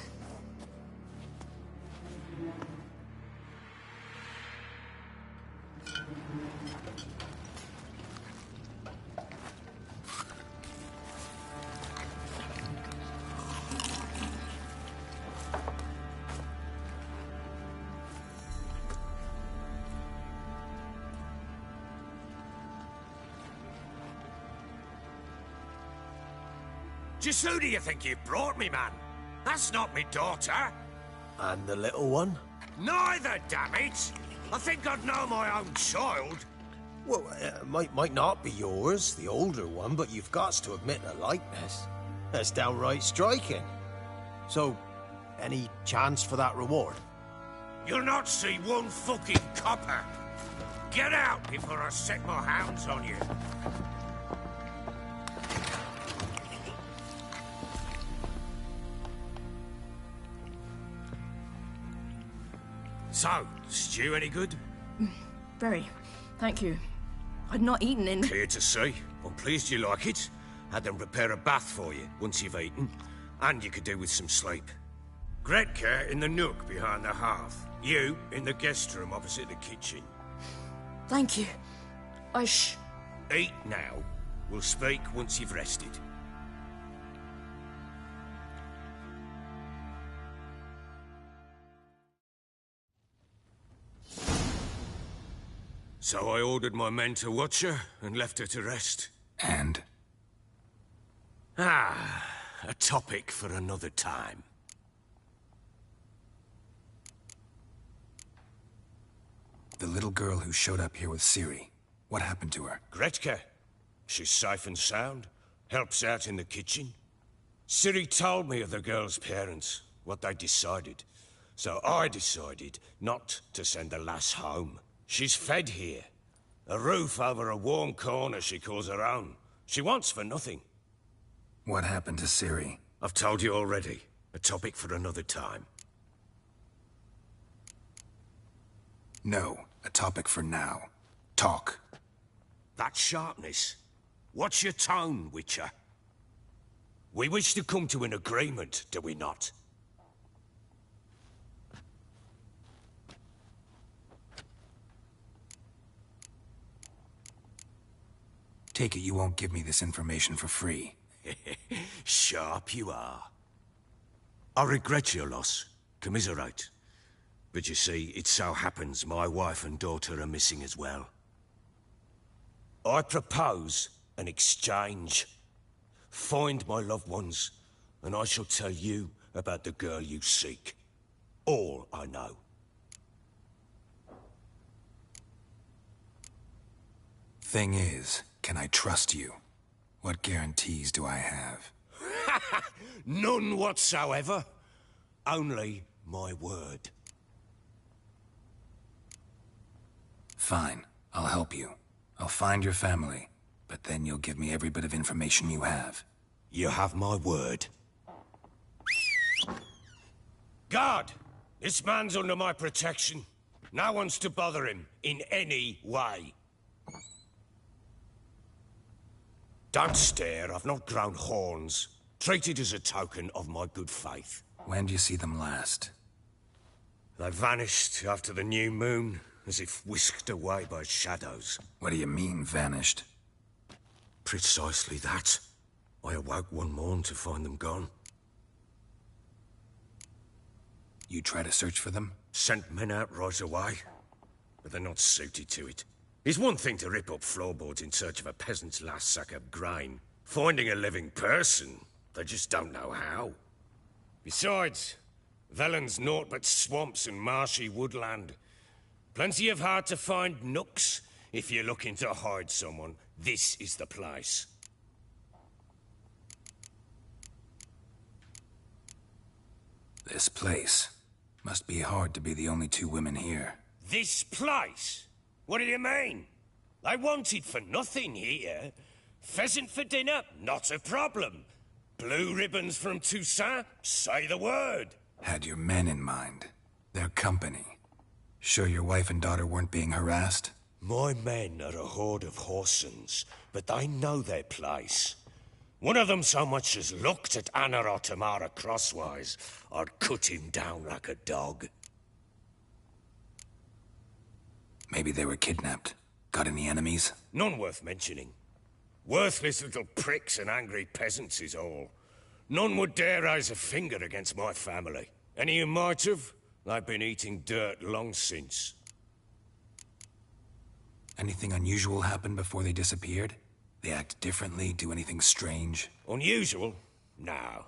Just who do you think you brought me, man? That's not me daughter. And the little one? Neither, damn it! I think I'd know my own child. Well, might not be yours, the older one, but you've got to admit the likeness. That's downright striking. So, any chance for that reward? You'll not see one fucking copper. Get out before I set my hounds on you. So, stew any good? Very. Thank you. I'd not eaten in... Clear to see. I'm pleased you like it. Had them prepare a bath for you once you've eaten. And you could do with some sleep. Gretka in the nook behind the hearth. You in the guest room opposite the kitchen. Thank you. Eat now. We'll speak once you've rested. So I ordered my men to watch her and left her to rest. And? A topic for another time. The little girl who showed up here with Ciri. What happened to her? Gretka. She's safe and sound. Helps out in the kitchen. Ciri told me of the girl's parents, what they decided. So I decided not to send the lass home. She's fed here. A roof over a warm corner she calls her own. She wants for nothing. What happened to Ciri? I've told you already. A topic for another time. No, a topic for now. Talk. That sharpness. What's your tone, Witcher? We wish to come to an agreement, do we not? take it you won't give me this information for free. Sharp you are. I regret your loss. Commiserate. But you see, it so happens my wife and daughter are missing as well. I propose an exchange. Find my loved ones, and I shall tell you about the girl you seek. All I know. Thing is, can I trust you? What guarantees do I have? None whatsoever. Only my word. Fine, I'll help you. I'll find your family, but then you'll give me every bit of information you have. You have my word. Guard! This man's under my protection. No one's to bother him in any way. Don't stare, I've not grown horns. Treat it as a token of my good faith. When do you see them last? They vanished after the new moon, as if whisked away by shadows. What do you mean, vanished? Precisely that. I awoke one morn to find them gone. You try to search for them? Sent men out right away, but they're not suited to it. It's one thing to rip up floorboards in search of a peasant's last sack of grain. Finding a living person, they just don't know how. Besides, Velen's naught but swamps and marshy woodland. Plenty of hard-to-find nooks. If you're looking to hide someone, this is the place. This place. Must be hard to be the only two women here. This place? What do you mean? They wanted for nothing here. Pheasant for dinner? Not a problem. Blue ribbons from Toussaint? Say the word. Had your men in mind. Their company. Sure your wife and daughter weren't being harassed? My men are a horde of whoresons, but they know their place. One of them so much as looked at Anna or Tamara crosswise, I'd cut him down like a dog. Maybe they were kidnapped. Got any enemies? None worth mentioning. Worthless little pricks and angry peasants is all. None would dare raise a finger against my family. Any who might have, they've been eating dirt long since. Anything unusual happen before they disappeared? They act differently, do anything strange? Unusual? No.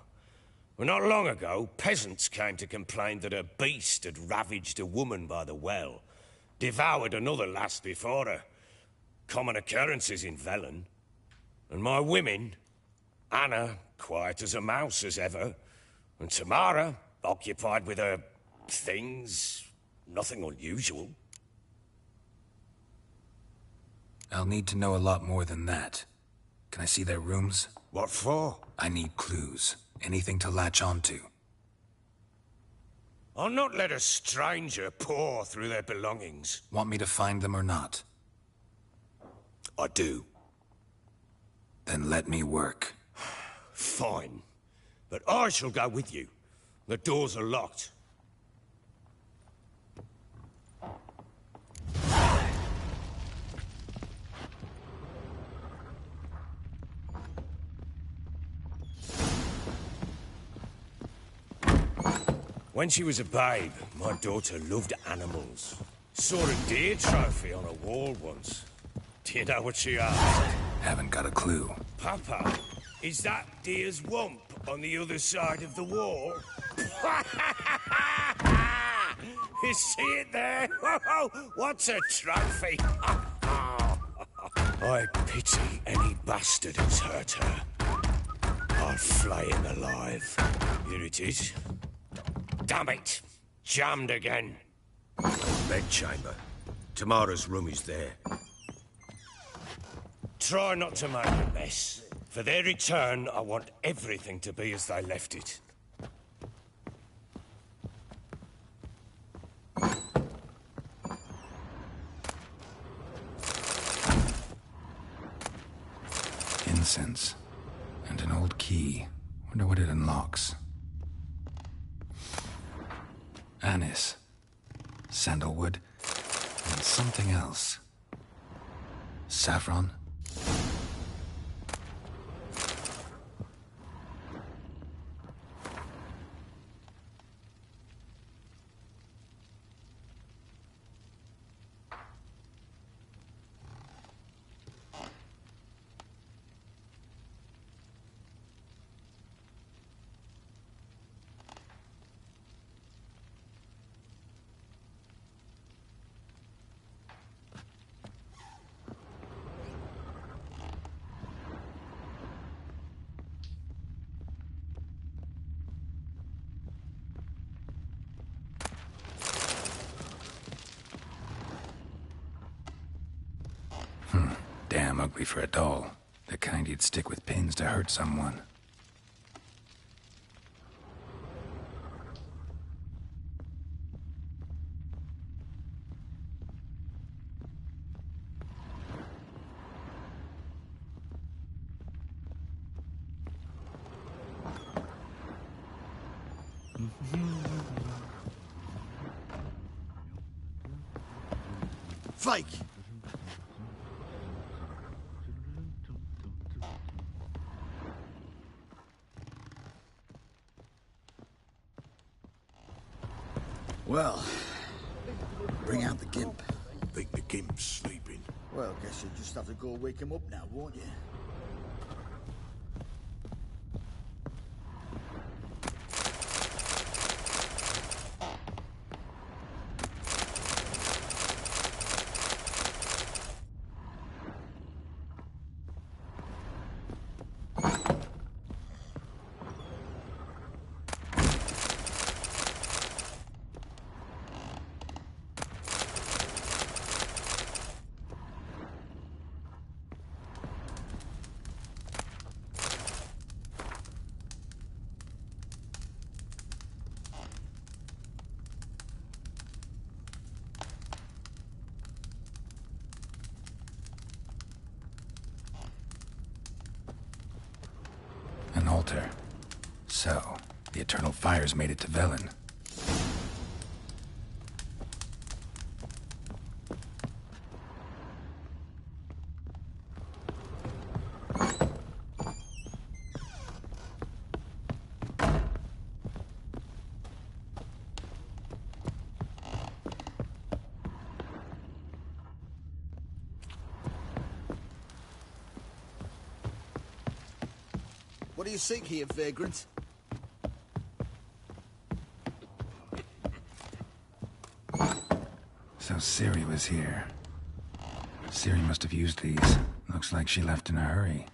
Well, not long ago, peasants came to complain that a beast had ravaged a woman by the well. Devoured another lass before her. Common occurrences in Velen. And my women, Anna, quiet as a mouse as ever, and Tamara, occupied with her things, nothing unusual. I'll need to know a lot more than that. Can I see their rooms? What for? I need clues. Anything to latch onto. I'll not let a stranger pore through their belongings. Want me to find them or not? I do. Then let me work. Fine. But I shall go with you. The doors are locked. When she was a babe, my daughter loved animals. Saw a deer trophy on a wall once. Do you know what she asked? Haven't got a clue. Papa, is that deer's wump on the other side of the wall? You see it there? What's a trophy? I pity any bastard who's hurt her. I'll flay him alive. Here it is. Damn it! Jammed again. Bedchamber. Tamara's room is there. Try not to make a mess. For their return, I want everything to be as they left it. Incense. And an old key. Wonder what it unlocks. Anise. Sandalwood. And something else. Saffron? ugly for a doll. The kind you'd stick with pins to hurt someone. Fake! Well, bring out the gimp. Think the gimp's sleeping? Well, guess you'll just have to go wake him up now, won't you? An altar. So, the Eternal Fires made it to Velen. What do you seek here, vagrant? So Ciri was here. Ciri must have used these. Looks like she left in a hurry.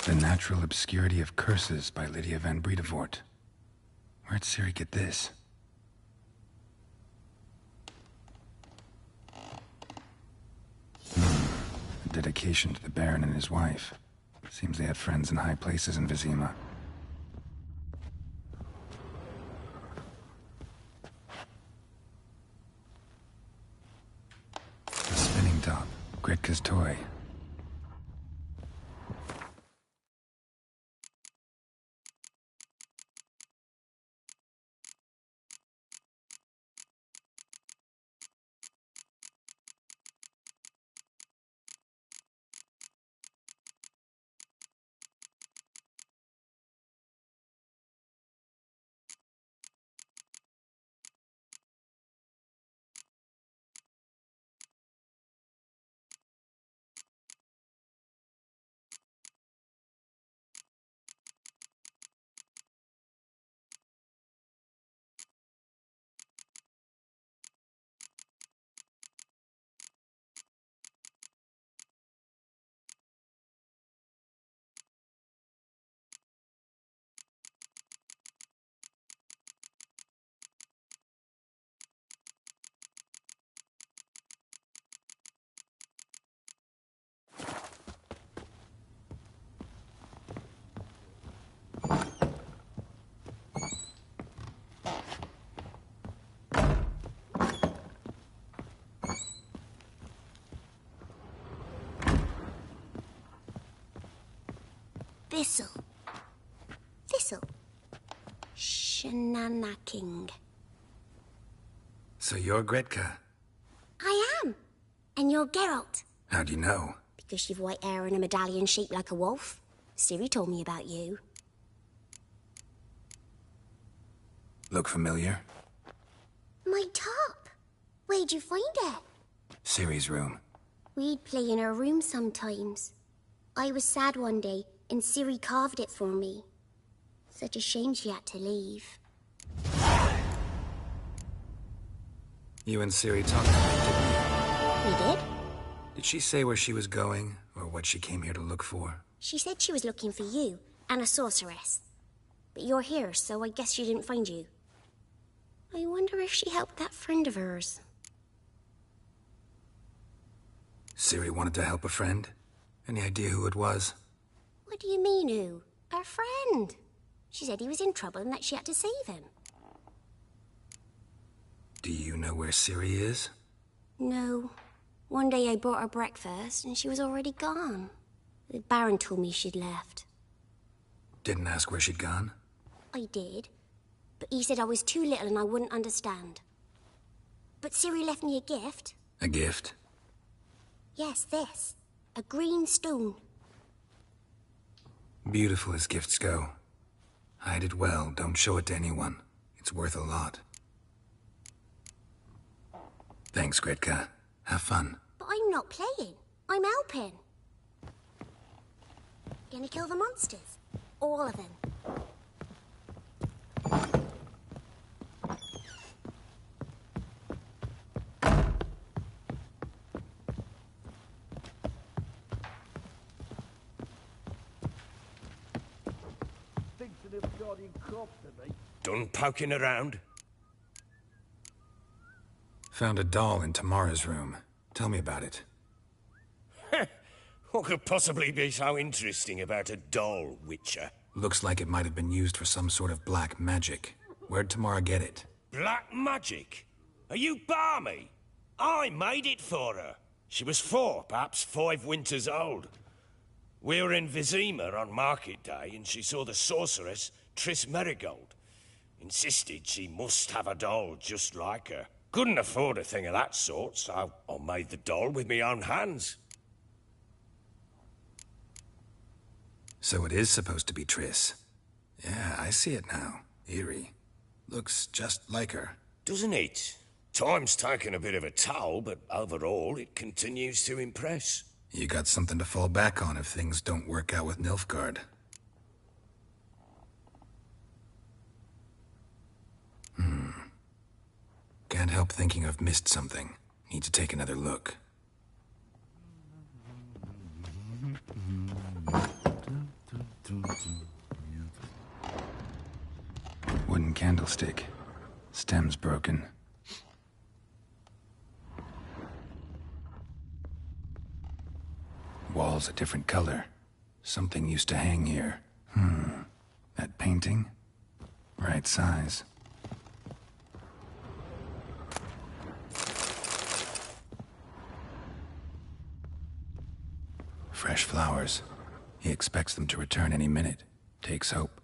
The Natural Obscurity of Curses by Lydia van Bredevoort. Where'd Ciri get this? A dedication to the Baron and his wife. Seems they had friends in high places in Vizima. A spinning top. Gretka's toy. Thistle. Thistle. Shanana King. So you're Gretka? I am. And you're Geralt. How do you know? Because you've white hair and a medallion shaped like a wolf. Ciri told me about you. Look familiar? My top. Where'd you find it? Ciri's room. We'd play in her room sometimes. I was sad one day, and Ciri carved it for me. Such a shame she had to leave. You and Ciri talked about it, didn't you? We did? Did she say where she was going, or what she came here to look for? She said she was looking for you, and a sorceress. But you're here, so I guess she didn't find you. I wonder if she helped that friend of hers. Ciri wanted to help a friend? Any idea who it was? What do you mean, who? Her friend. She said he was in trouble and that she had to save him. Do you know where Ciri is? No. One day I bought her breakfast and she was already gone. The Baron told me she'd left. Didn't ask where she'd gone? I did. But he said I was too little and I wouldn't understand. But Ciri left me a gift. A gift? Yes, this. A green stone. Beautiful as gifts go. Hide it well, don't show it to anyone. It's worth a lot. Thanks, Gretka. Have fun. But I'm not playing. I'm helping. Gonna kill the monsters. All of them. Done poking around? Found a doll in Tamara's room. Tell me about it. What could possibly be so interesting about a doll, Witcher? Looks like it might have been used for some sort of black magic. Where'd Tamara get it? Black magic? Are you balmy? I made it for her. She was 4, perhaps 5 winters old. We were in Vizima on market day, and she saw the sorceress, Triss Merigold. Insisted she must have a doll just like her. Couldn't afford a thing of that sort, so I made the doll with my own hands. So it is supposed to be Triss. Yeah, I see it now. Eerie. Looks just like her. Doesn't it? Time's taken a bit of a toll, but overall it continues to impress. You got something to fall back on if things don't work out with Nilfgaard. Can't help thinking I've missed something. Need to take another look. Wooden candlestick. Stem's broken. Wall's a different color. Something used to hang here. That painting? Right size. Fresh flowers. He expects them to return any minute. Takes hope.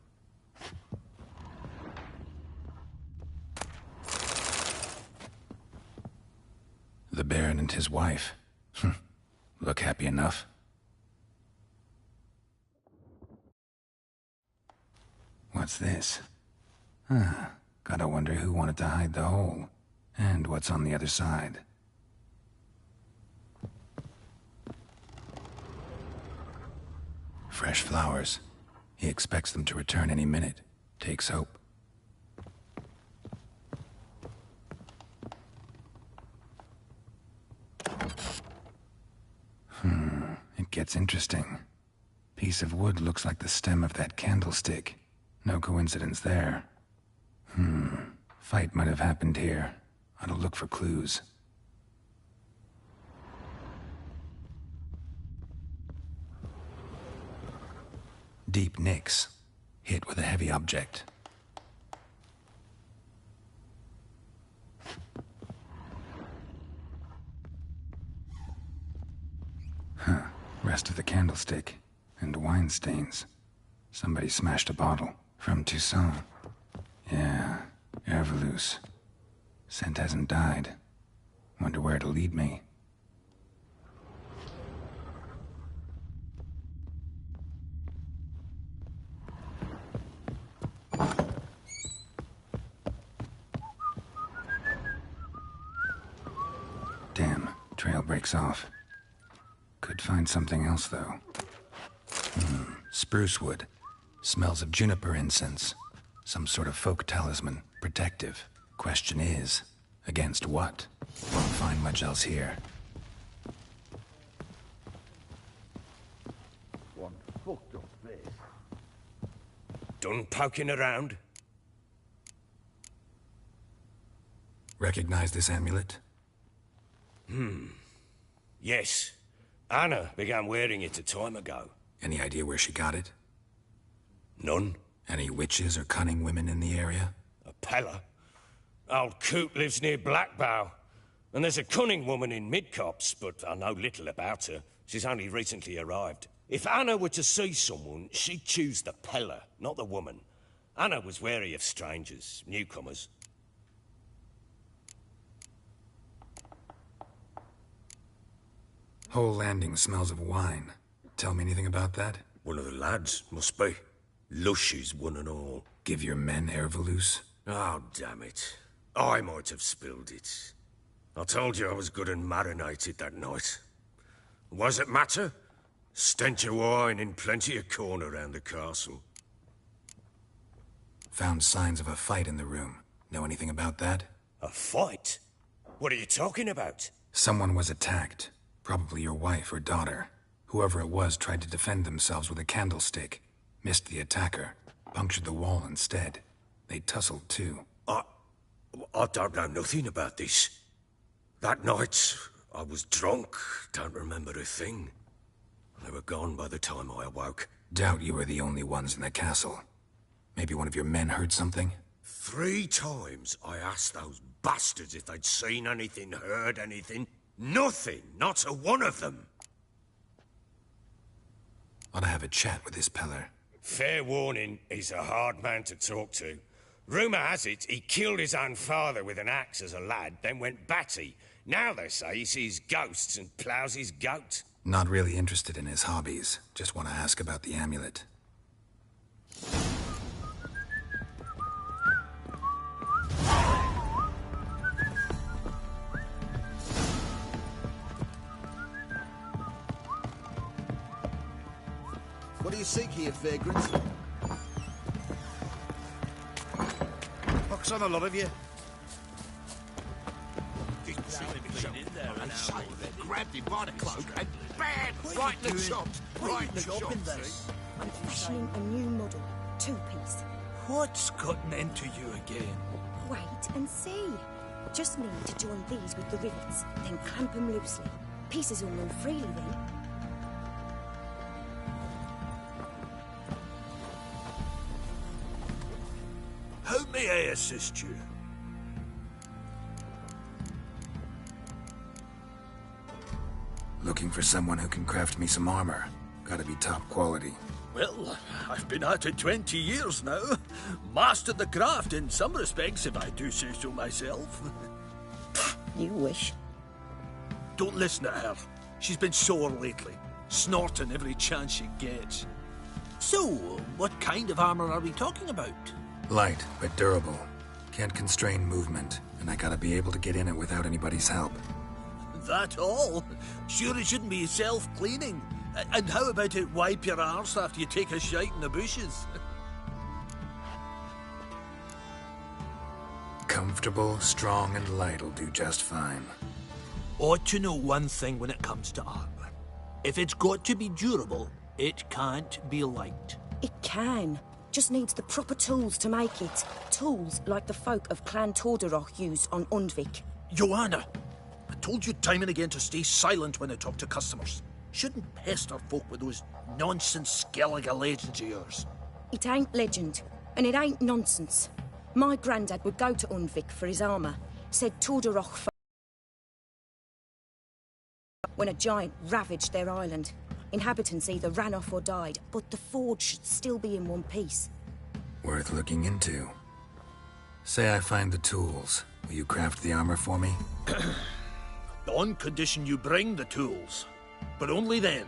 The Baron and his wife. Look happy enough. What's this? Gotta wonder who wanted to hide the hole. And what's on the other side. Fresh flowers. He expects them to return any minute. Takes hope. It gets interesting. Piece of wood looks like the stem of that candlestick. No coincidence there. Fight might have happened here. Ought to look for clues. Deep nicks. Hit with a heavy object. Rest of the candlestick. And wine stains. Somebody smashed a bottle. From Toussaint. Yeah, Ervelus. Scent hasn't died. Wonder where it'll lead me. Damn, trail breaks off. Could find something else, though. Spruce wood. Smells of juniper incense. Some sort of folk talisman. Protective. Question is, against what? Won't find much else here. One fucked up this. Done poking around? Recognize this amulet? Yes. Anna began wearing it a time ago. Any idea where she got it? None. Any witches or cunning women in the area? A Pella? Old Coot lives near Blackbow. And there's a cunning woman in Midcopse, but I know little about her. She's only recently arrived. If Anna were to see someone, she'd choose the Pella, not the woman. Anna was wary of strangers, newcomers. Whole landing smells of wine. Tell me anything about that? One of the lads, must be. Lushes, one and all. Give your men Ervalus? Oh, damn it. I might have spilled it. I told you I was good and marinated that night. What does it matter? Stench of wine in plenty of corn around the castle. Found signs of a fight in the room. Know anything about that? A fight? What are you talking about? Someone was attacked. Probably your wife or daughter. Whoever it was tried to defend themselves with a candlestick. Missed the attacker. Punctured the wall instead. They tussled too. I don't know nothing about this. That night, I was drunk. Don't remember a thing. They were gone by the time I awoke. Doubt you were the only ones in the castle. Maybe one of your men heard something? 3 times I asked those bastards if they'd seen anything, heard anything. Nothing. Not a one of them. Ought to have a chat with this Peller. Fair warning, he's a hard man to talk to. Rumour has it he killed his own father with an axe as a lad, then went batty. Now they say he sees ghosts and ploughs his goat. Not really interested in his hobbies. Just want to ask about the amulet. What do you seek here, vagrants? Pox on a lot of you. Grabbed him by the cloak and bam! Right in the chops! Right in the chops! I'm fashioning a new model. 2-piece. What's gotten into you again? Wait and see. Just need to join these with the rivets, then clamp them loosely. Pieces will move freely then. How may I assist you? Looking for someone who can craft me some armor. Gotta be top quality. Well, I've been at it 20 years now. Mastered the craft in some respects, if I do say so myself. You wish. Don't listen to her. She's been sore lately, snorting every chance she gets. So, what kind of armor are we talking about? Light, but durable. Can't constrain movement, and I gotta be able to get in it without anybody's help. That all? Sure it shouldn't be self-cleaning. And how about it wipe your arse after you take a shite in the bushes? Comfortable, strong, and light'll do just fine. Ought to know one thing when it comes to armor. If it's got to be durable, it can't be light. It can. Just needs the proper tools to make it. Tools like the folk of Clan Tordaroch use on Undvik. Joanna! I told you time and again to stay silent when I talk to customers. Shouldn't pester folk with those nonsense Skellige legends of yours. It ain't legend, and it ain't nonsense. My granddad would go to Undvik for his armour. Said Tordaroch when a giant ravaged their island. Inhabitants either ran off or died, but the forge should still be in one piece. Worth looking into. Say I find the tools. Will you craft the armor for me? On condition you bring the tools. But only then.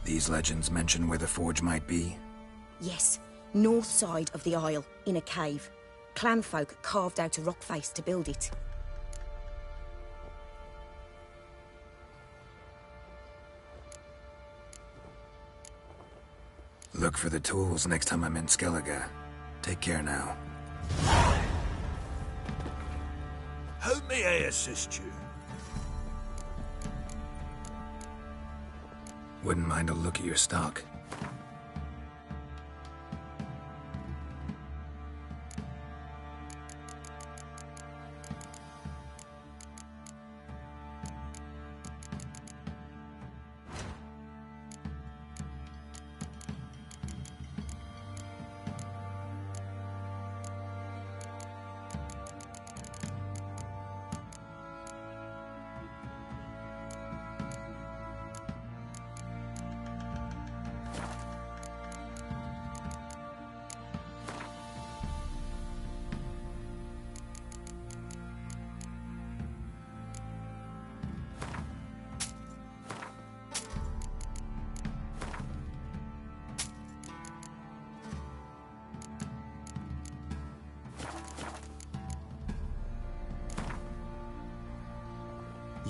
These legends mention where the forge might be? Yes, north side of the isle, in a cave. Clanfolk carved out a rock face to build it. Look for the tools next time I'm in Skellige. Take care now. How may I assist you? Wouldn't mind a look at your stock.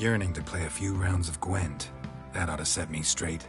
Yearning to play a few rounds of Gwent. That ought to set me straight.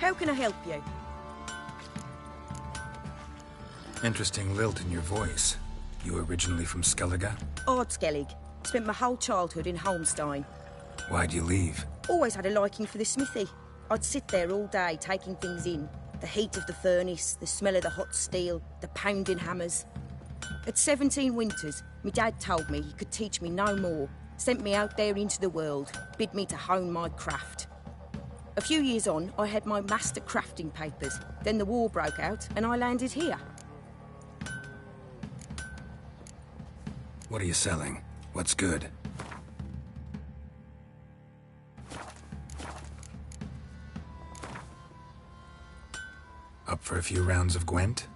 How can I help you? Interesting lilt in your voice. You originally from Skellige? Ardskellig. Spent my whole childhood in Holmstein. Why'd you leave? Always had a liking for the smithy. I'd sit there all day taking things in. The heat of the furnace, the smell of the hot steel, the pounding hammers. At 17 winters, my dad told me he could teach me no more, sent me out there into the world, bid me to hone my craft. A few years on, I had my master crafting papers. Then the war broke out, and I landed here. What are you selling? What's good? Up for a few rounds of Gwent?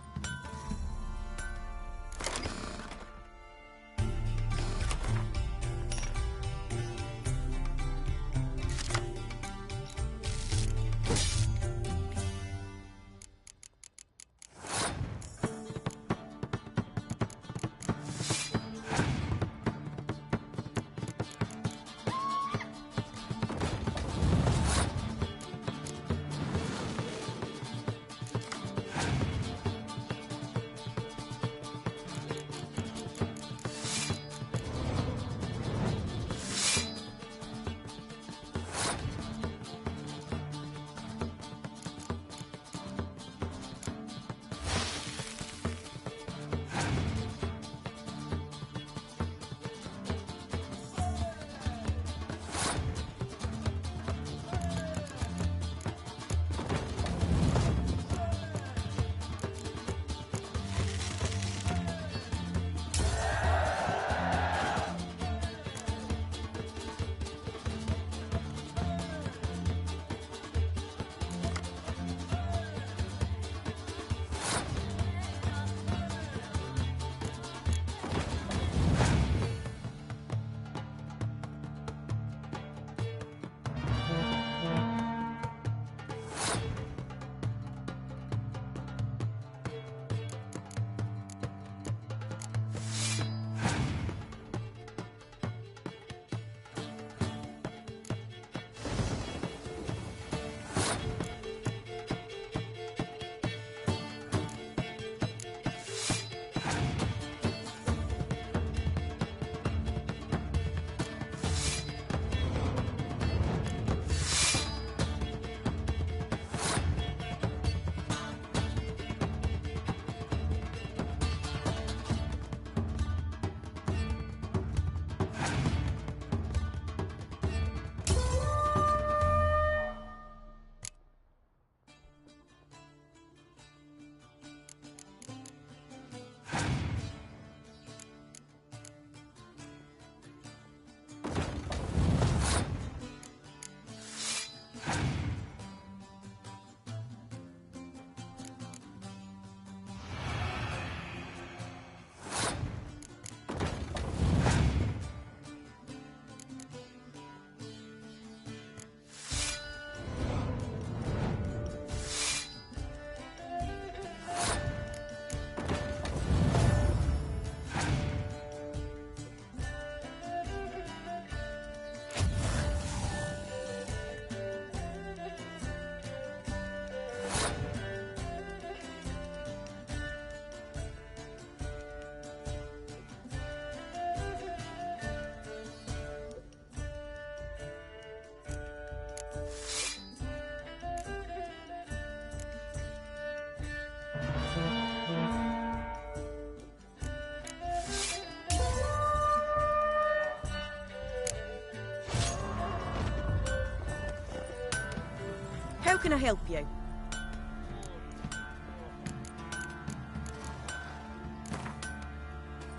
How can I help you?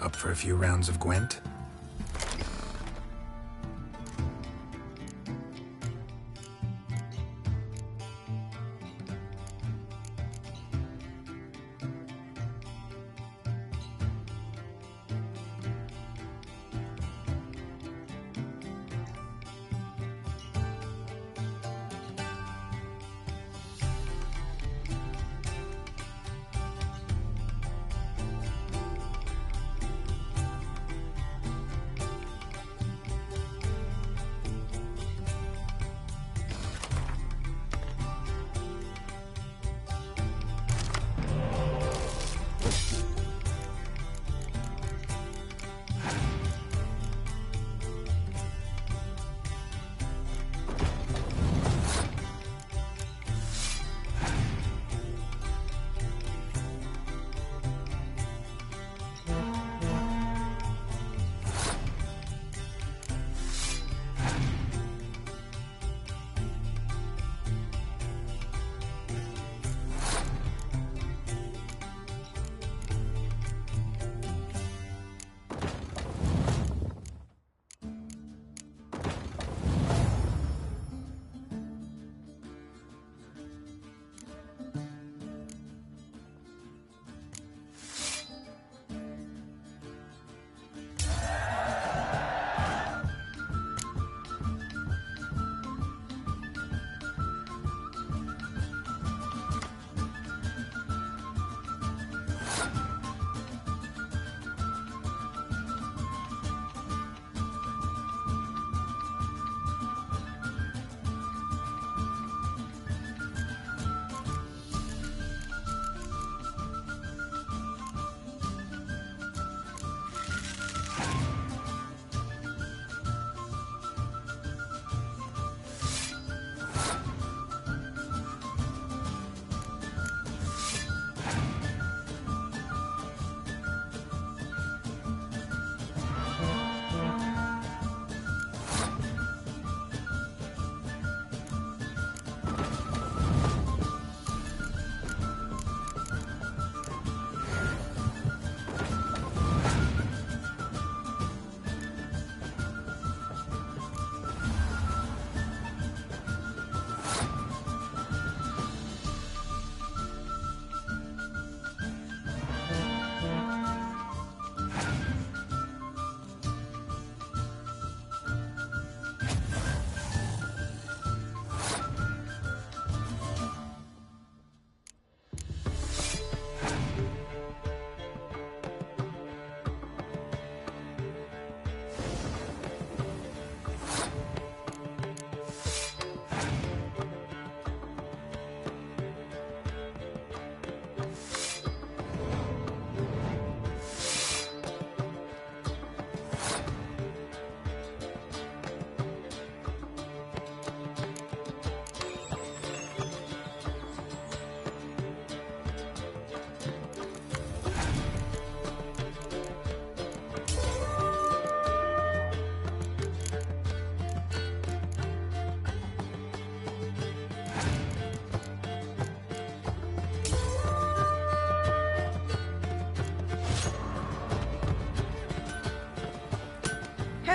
Up for a few rounds of Gwent?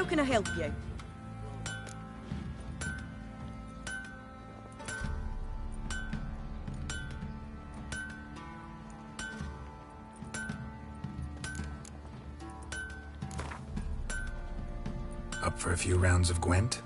can I help you? Up for a few rounds of Gwent?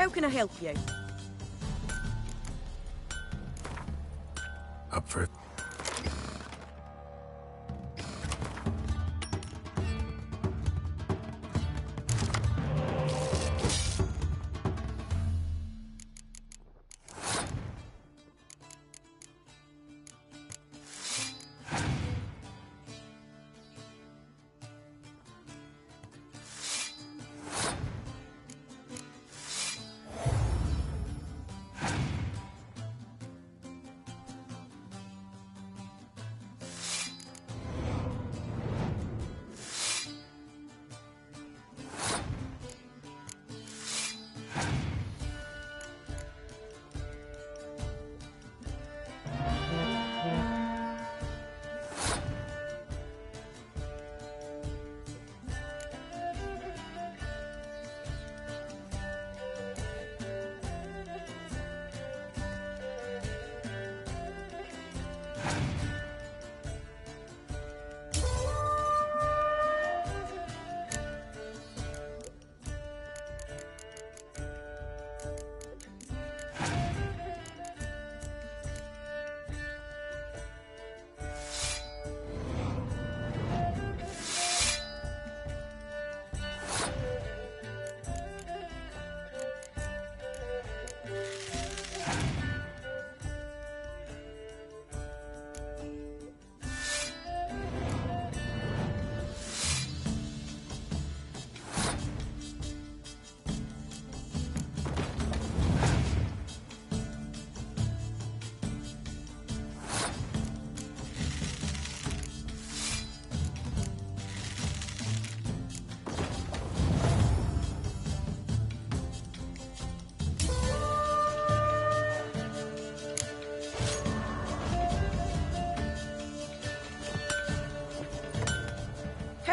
How can I help you? Up for it.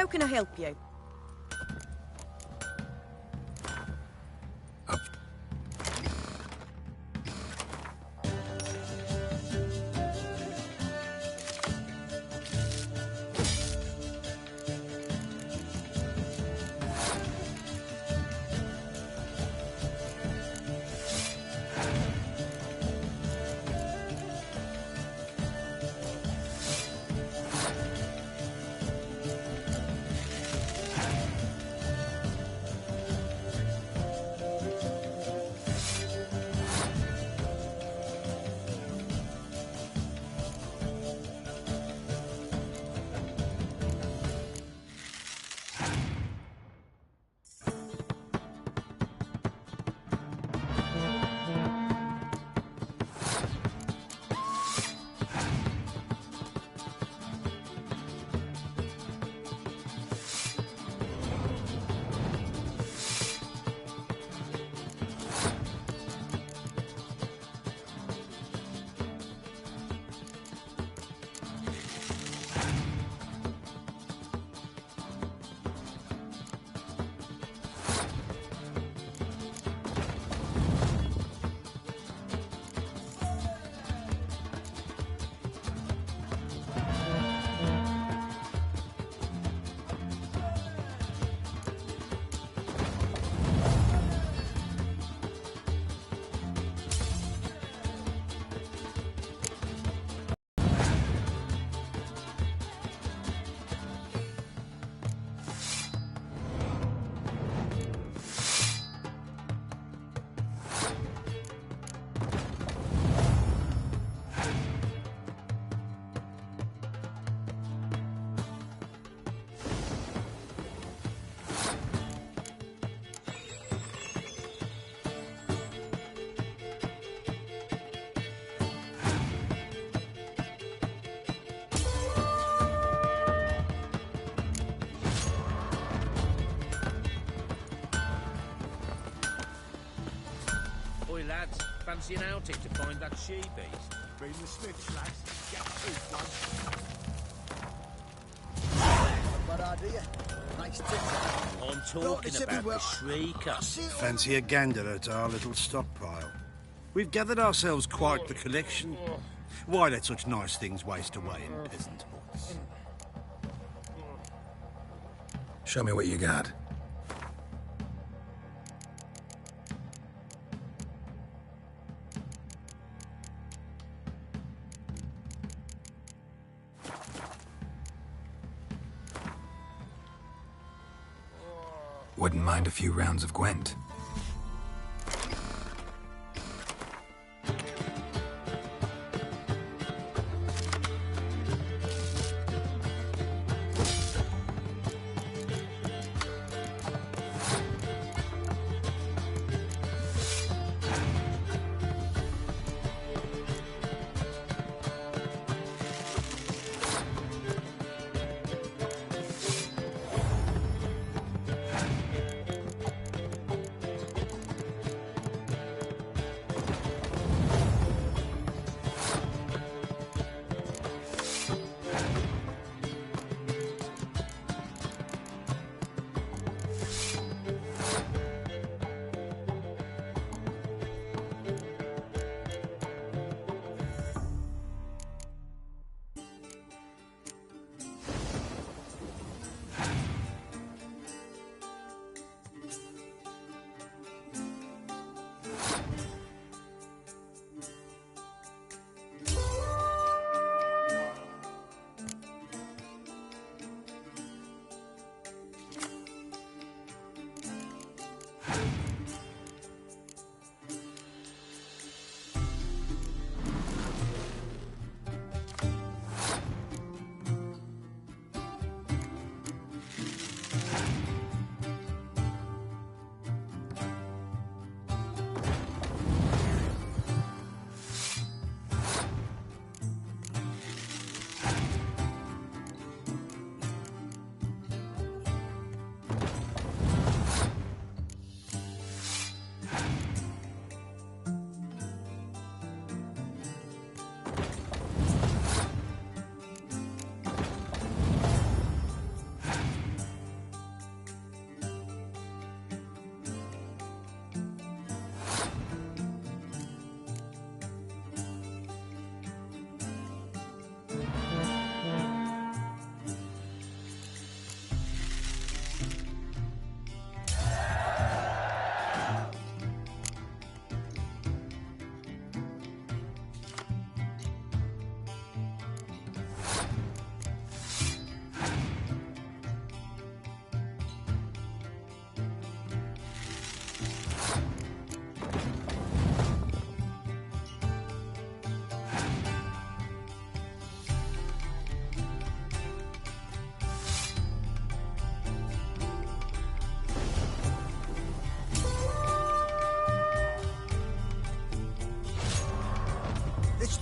How can I help you? Oi, lads, fancy an outing to find that she-beast? Bring the Smiths, lads. Get one. Bad idea. Nice tip. I'm talking about the Shrieker. Fancy a gander at our little stockpile. We've gathered ourselves quite the collection. Why let such nice things waste away in peasant huts? Show me what you got. Wouldn't mind a few rounds of Gwent.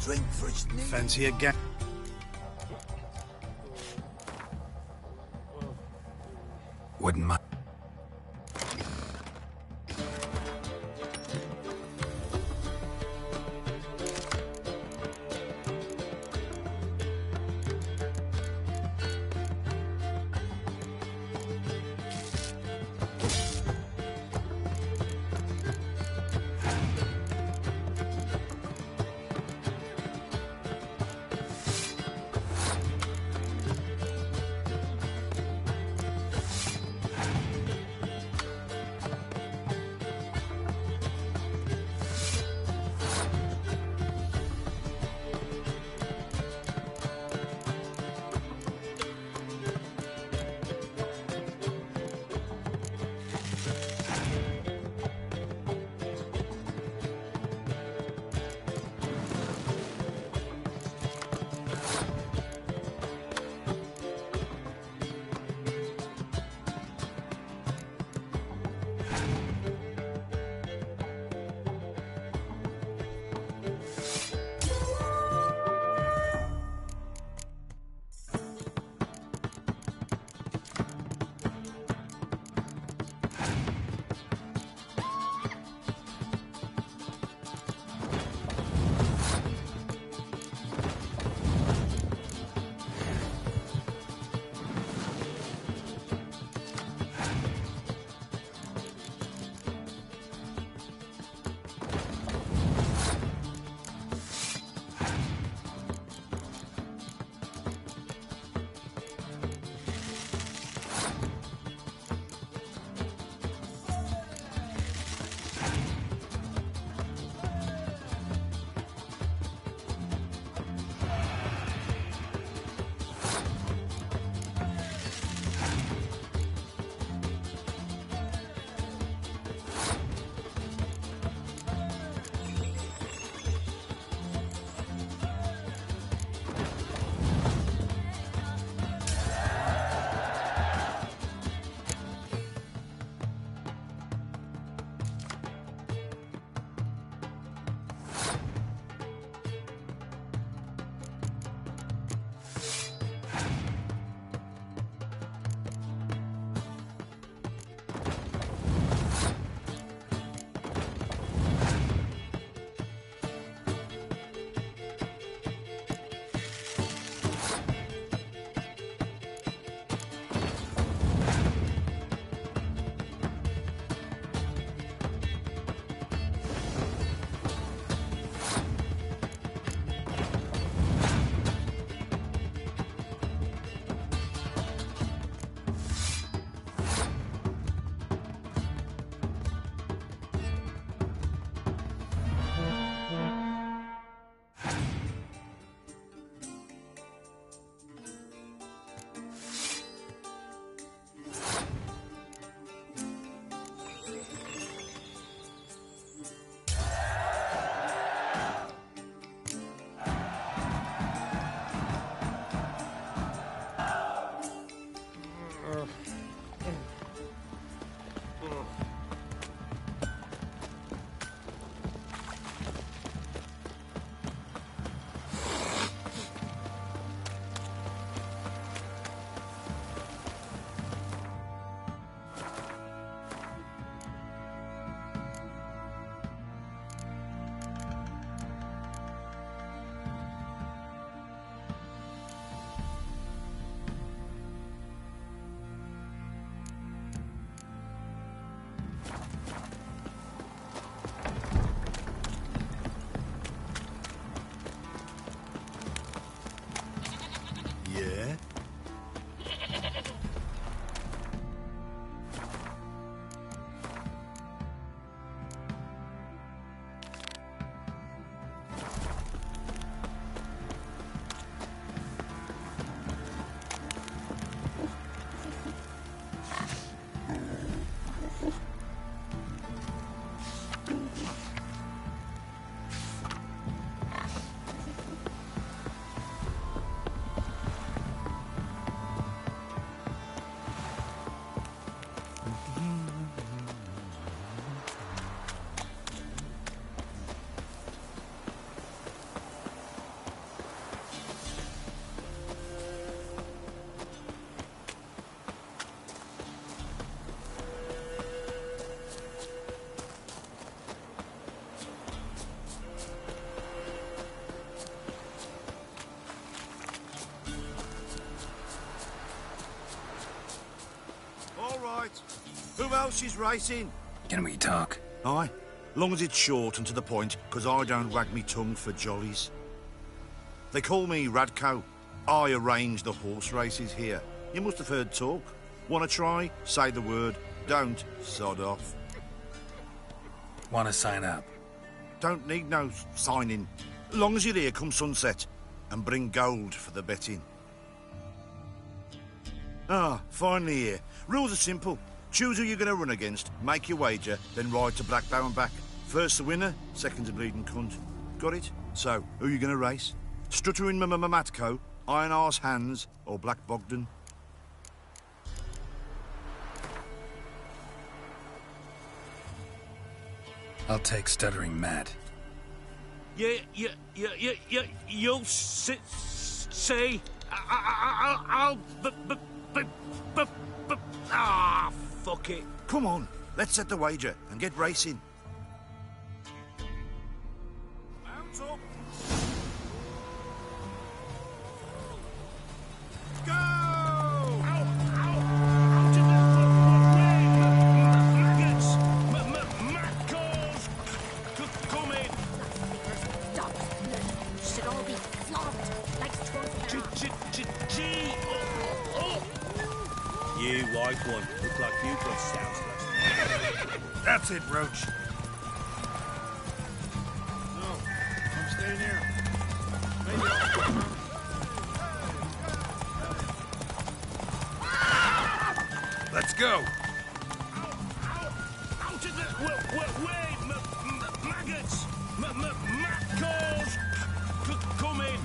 drink for its name. Fancy a gang? Wouldn't mind. Who else is racing? Can we talk? Aye. Long as it's short and to the point, 'cause I don't wag me tongue for jollies. They call me Radko. I arrange the horse races here. You must have heard talk. Want to try? Say the word. Don't, sod off. Want to sign up? Don't need no signing. Long as you're here come sunset. And bring gold for the betting. Ah, finally here. Rules are simple. Choose who you're going to run against, make your wager, then ride to Blackbow and back. First the winner, second the bleeding cunt. Got it? So, who you going to race? Stuttering Matko, Iron Arse Hans, or Black Bogdan? I'll take Stuttering Matt. You'll say... I'll... Ah, fuck it. Come on, let's set the wager and get racing. Mount up. Go! Maggots! Macos! Come in! Should all be flogged like Gee! You white one, look like you got sounds last. That's it, Roach. No, I'm staying here. Let's go. Out of the way, maggots! Macos! Come in!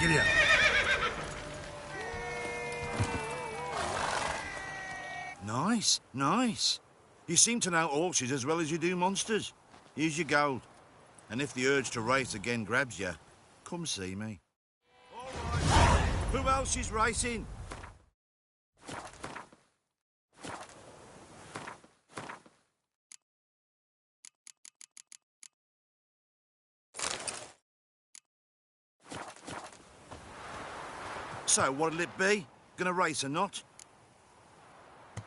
Giddy up. Nice, nice. You seem to know horses as well as you do monsters. Here's your gold. And if the urge to race again grabs you, come see me. All right. Who else is racing? So, what'll it be? Gonna race or not?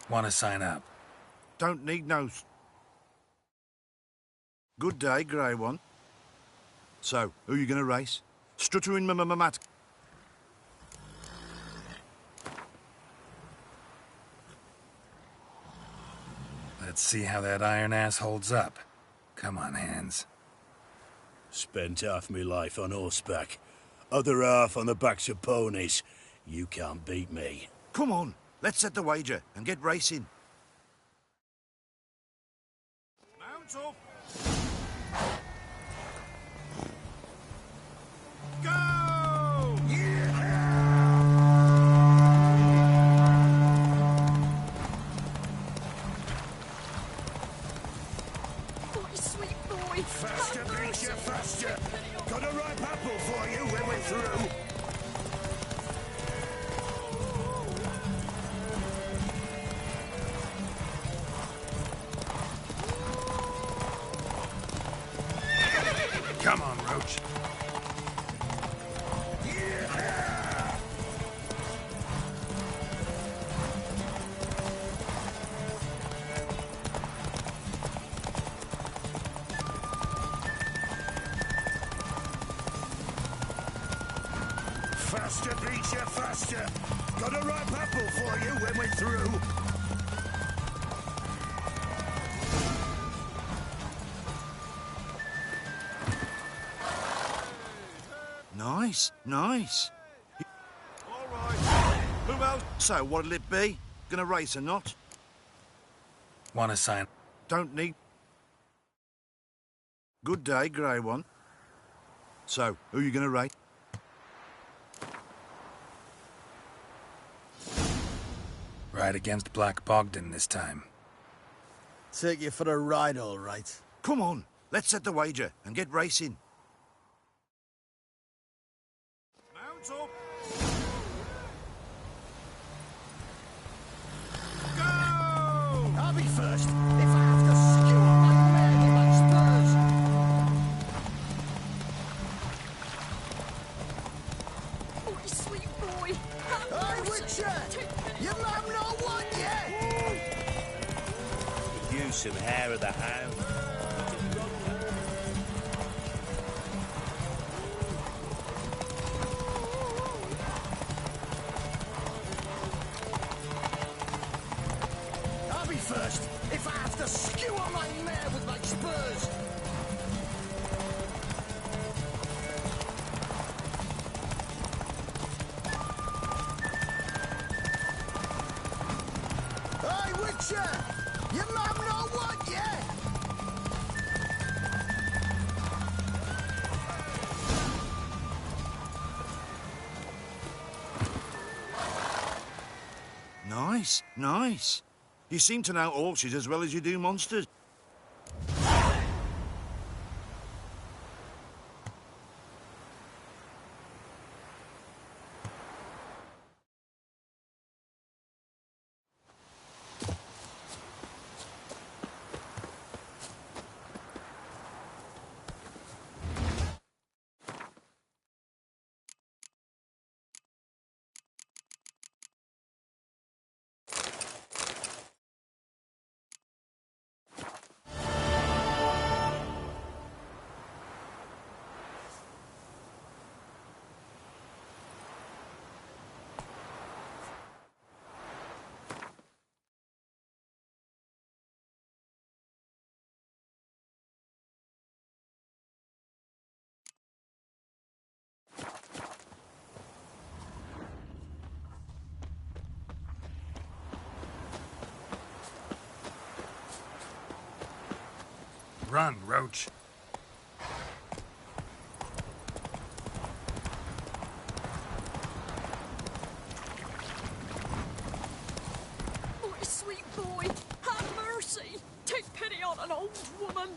Want to sign up? Don't need no... Good day, Grey One. So, who you gonna race? Stuttering Mamat. Let's see how that iron ass holds up. Come on, Hans. Spent half my life on horseback. Other half on the backs of ponies. You can't beat me. Come on, let's set the wager and get racing. Mount up. Go! Boy, sweet boy. Faster, creature, faster. Got a ripe apple for you when we're through. Come on, Roach. Faster, creature, faster. Got a ripe apple for you when we're through. Nice, nice. All right. Who else? So, what'll it be? Gonna race or not? Want to sign? Don't need... Good day, Grey One. So, who you gonna race? Ride against Black Bogdan this time. Take you for a ride, all right. Come on, let's set the wager and get racing. Mount up. Go! boy! Hey, Witcher! Your mum not what yet? Could use some hair of the hound. I'll be first, if I have to skewer my mare with my spurs. Hey, Witcher! Your mum not what yet? Nice, nice. You seem to know horses as well as you do monsters. Run, Roach. My sweet boy, have mercy! Take pity on an old woman!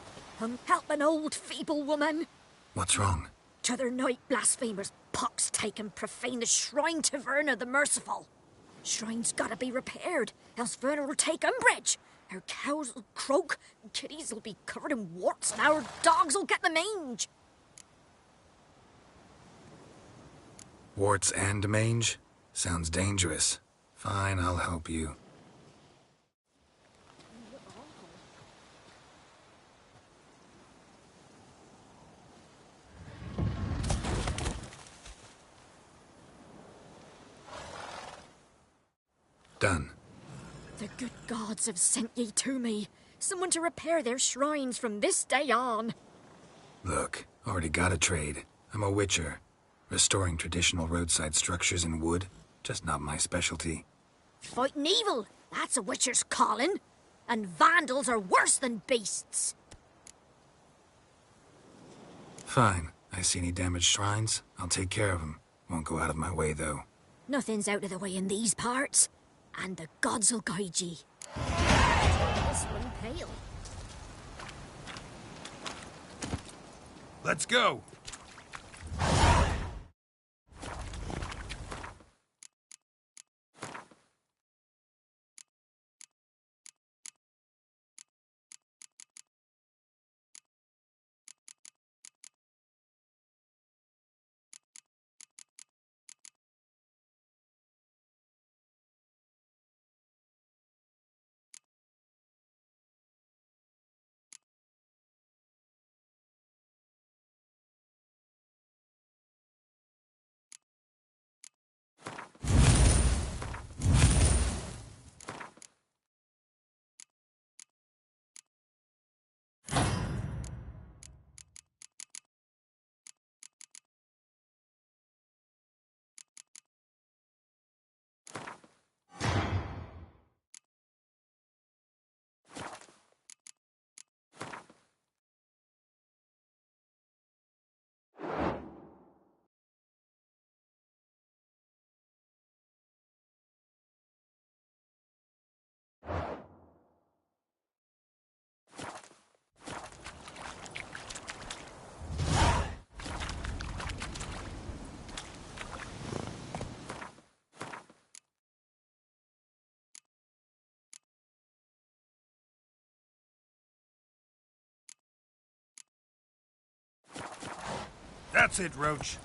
Help an old, feeble woman. What's wrong? T'other night, blasphemers, pox take and profane the shrine to Verna the Merciful. Shrine's gotta be repaired, else Verna will take umbrage. Our cows will croak, and kitties will be covered in warts, and our dogs will get the mange. Warts and mange? Sounds dangerous. Fine, I'll help you. Done. The good gods have sent ye to me. Someone to repair their shrines from this day on. Look, already got a trade. I'm a witcher. Restoring traditional roadside structures in wood, just not my specialty. Fighting evil, that's a witcher's calling. And vandals are worse than beasts. Fine. I see any damaged shrines, I'll take care of them. Won't go out of my way, though. Nothing's out of the way in these parts. And the gods will guide ye. This one pale. Let's go. That's it, Roach.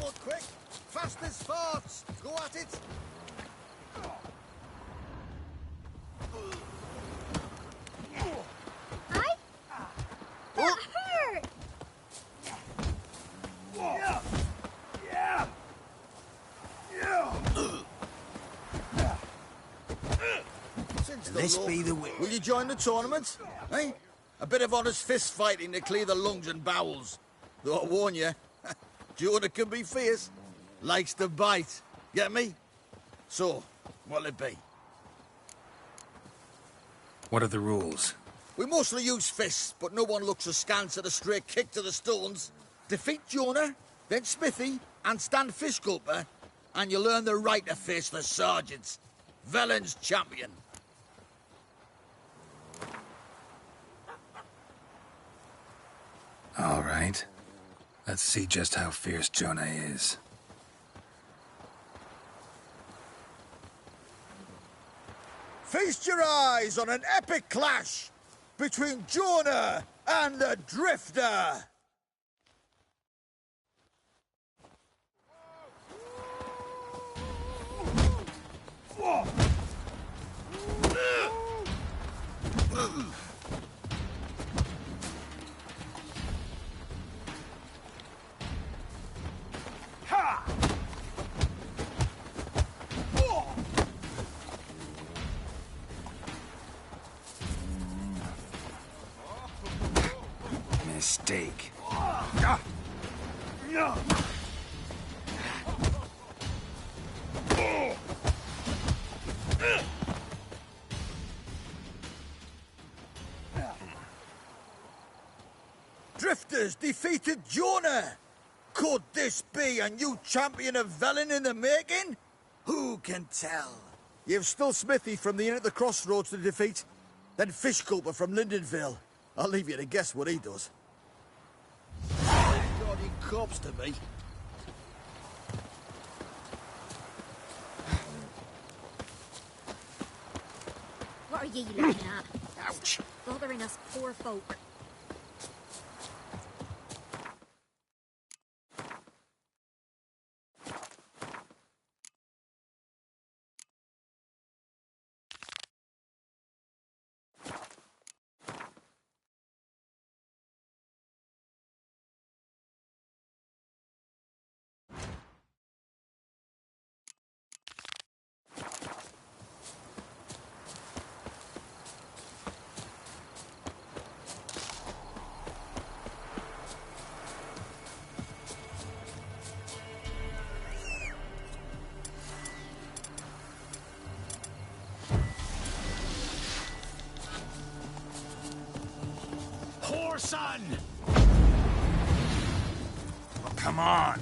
but quick. Fast as farts. Go at it. That hurt! This be the way. Will you join the tournament? Eh? A bit of honest fist fighting to clear the lungs and bowels. Though I warn you, Jonah can be fierce. Likes to bite. Get me? So, what'll it be? What are the rules? We mostly use fists, but no one looks askance at a straight kick to the stones. Defeat Jonah, then Smithy, and stand Fishgulper, and you'll earn the right to face the sergeants. Velen's champion. All right. Let's see just how fierce Jonah is. Feast your eyes on an epic clash between Jonah and the Drifter. Mistake. Drifters defeated Jonah. Could this be a new champion of Velen in the making? Who can tell? You've still Smithy from the Inn at the Crossroads to defeat, then Fishgulper from Lindenville. I'll leave you to guess what he does. God, he cops to me. What are ye looking at? Ouch! Bothering us poor folk. Son! Oh, come on!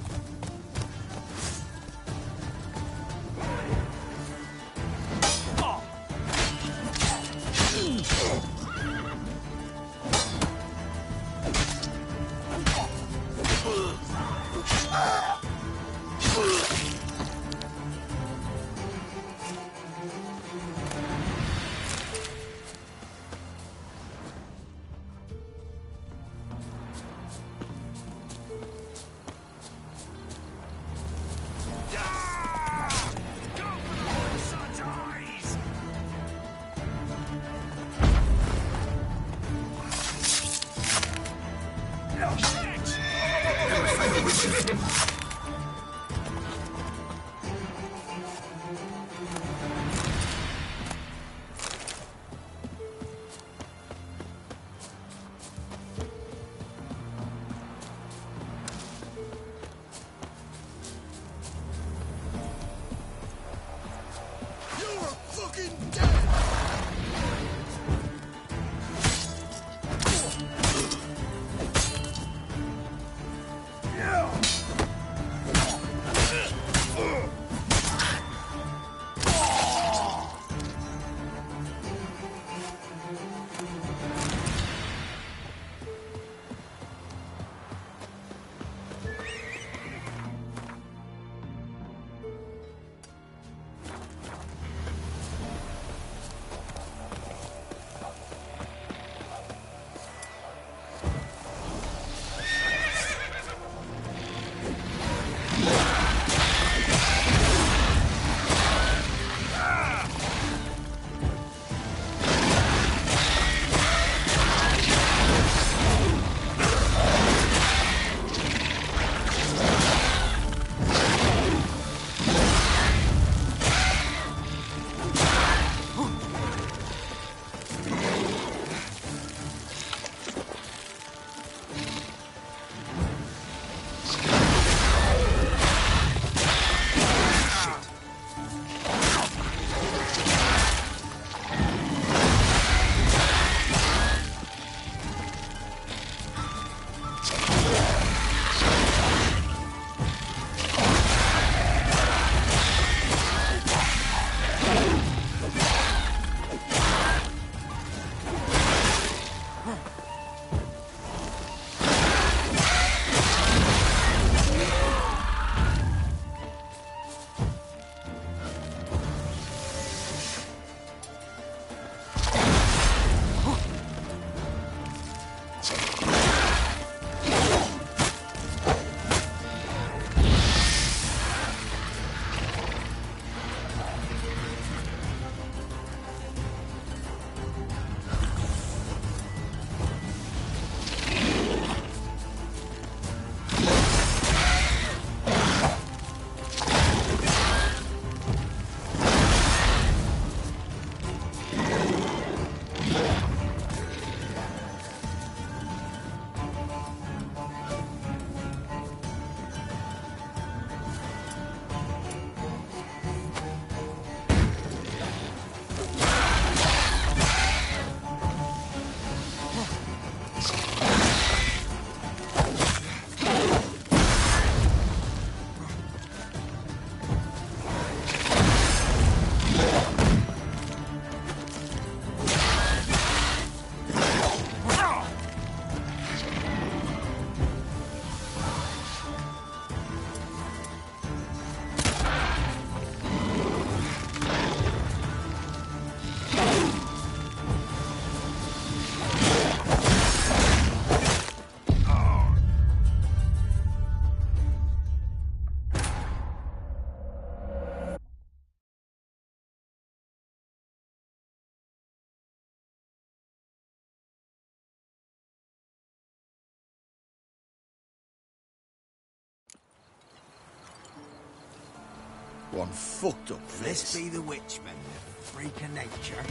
One fucked up This face. be the witchman, freak of nature.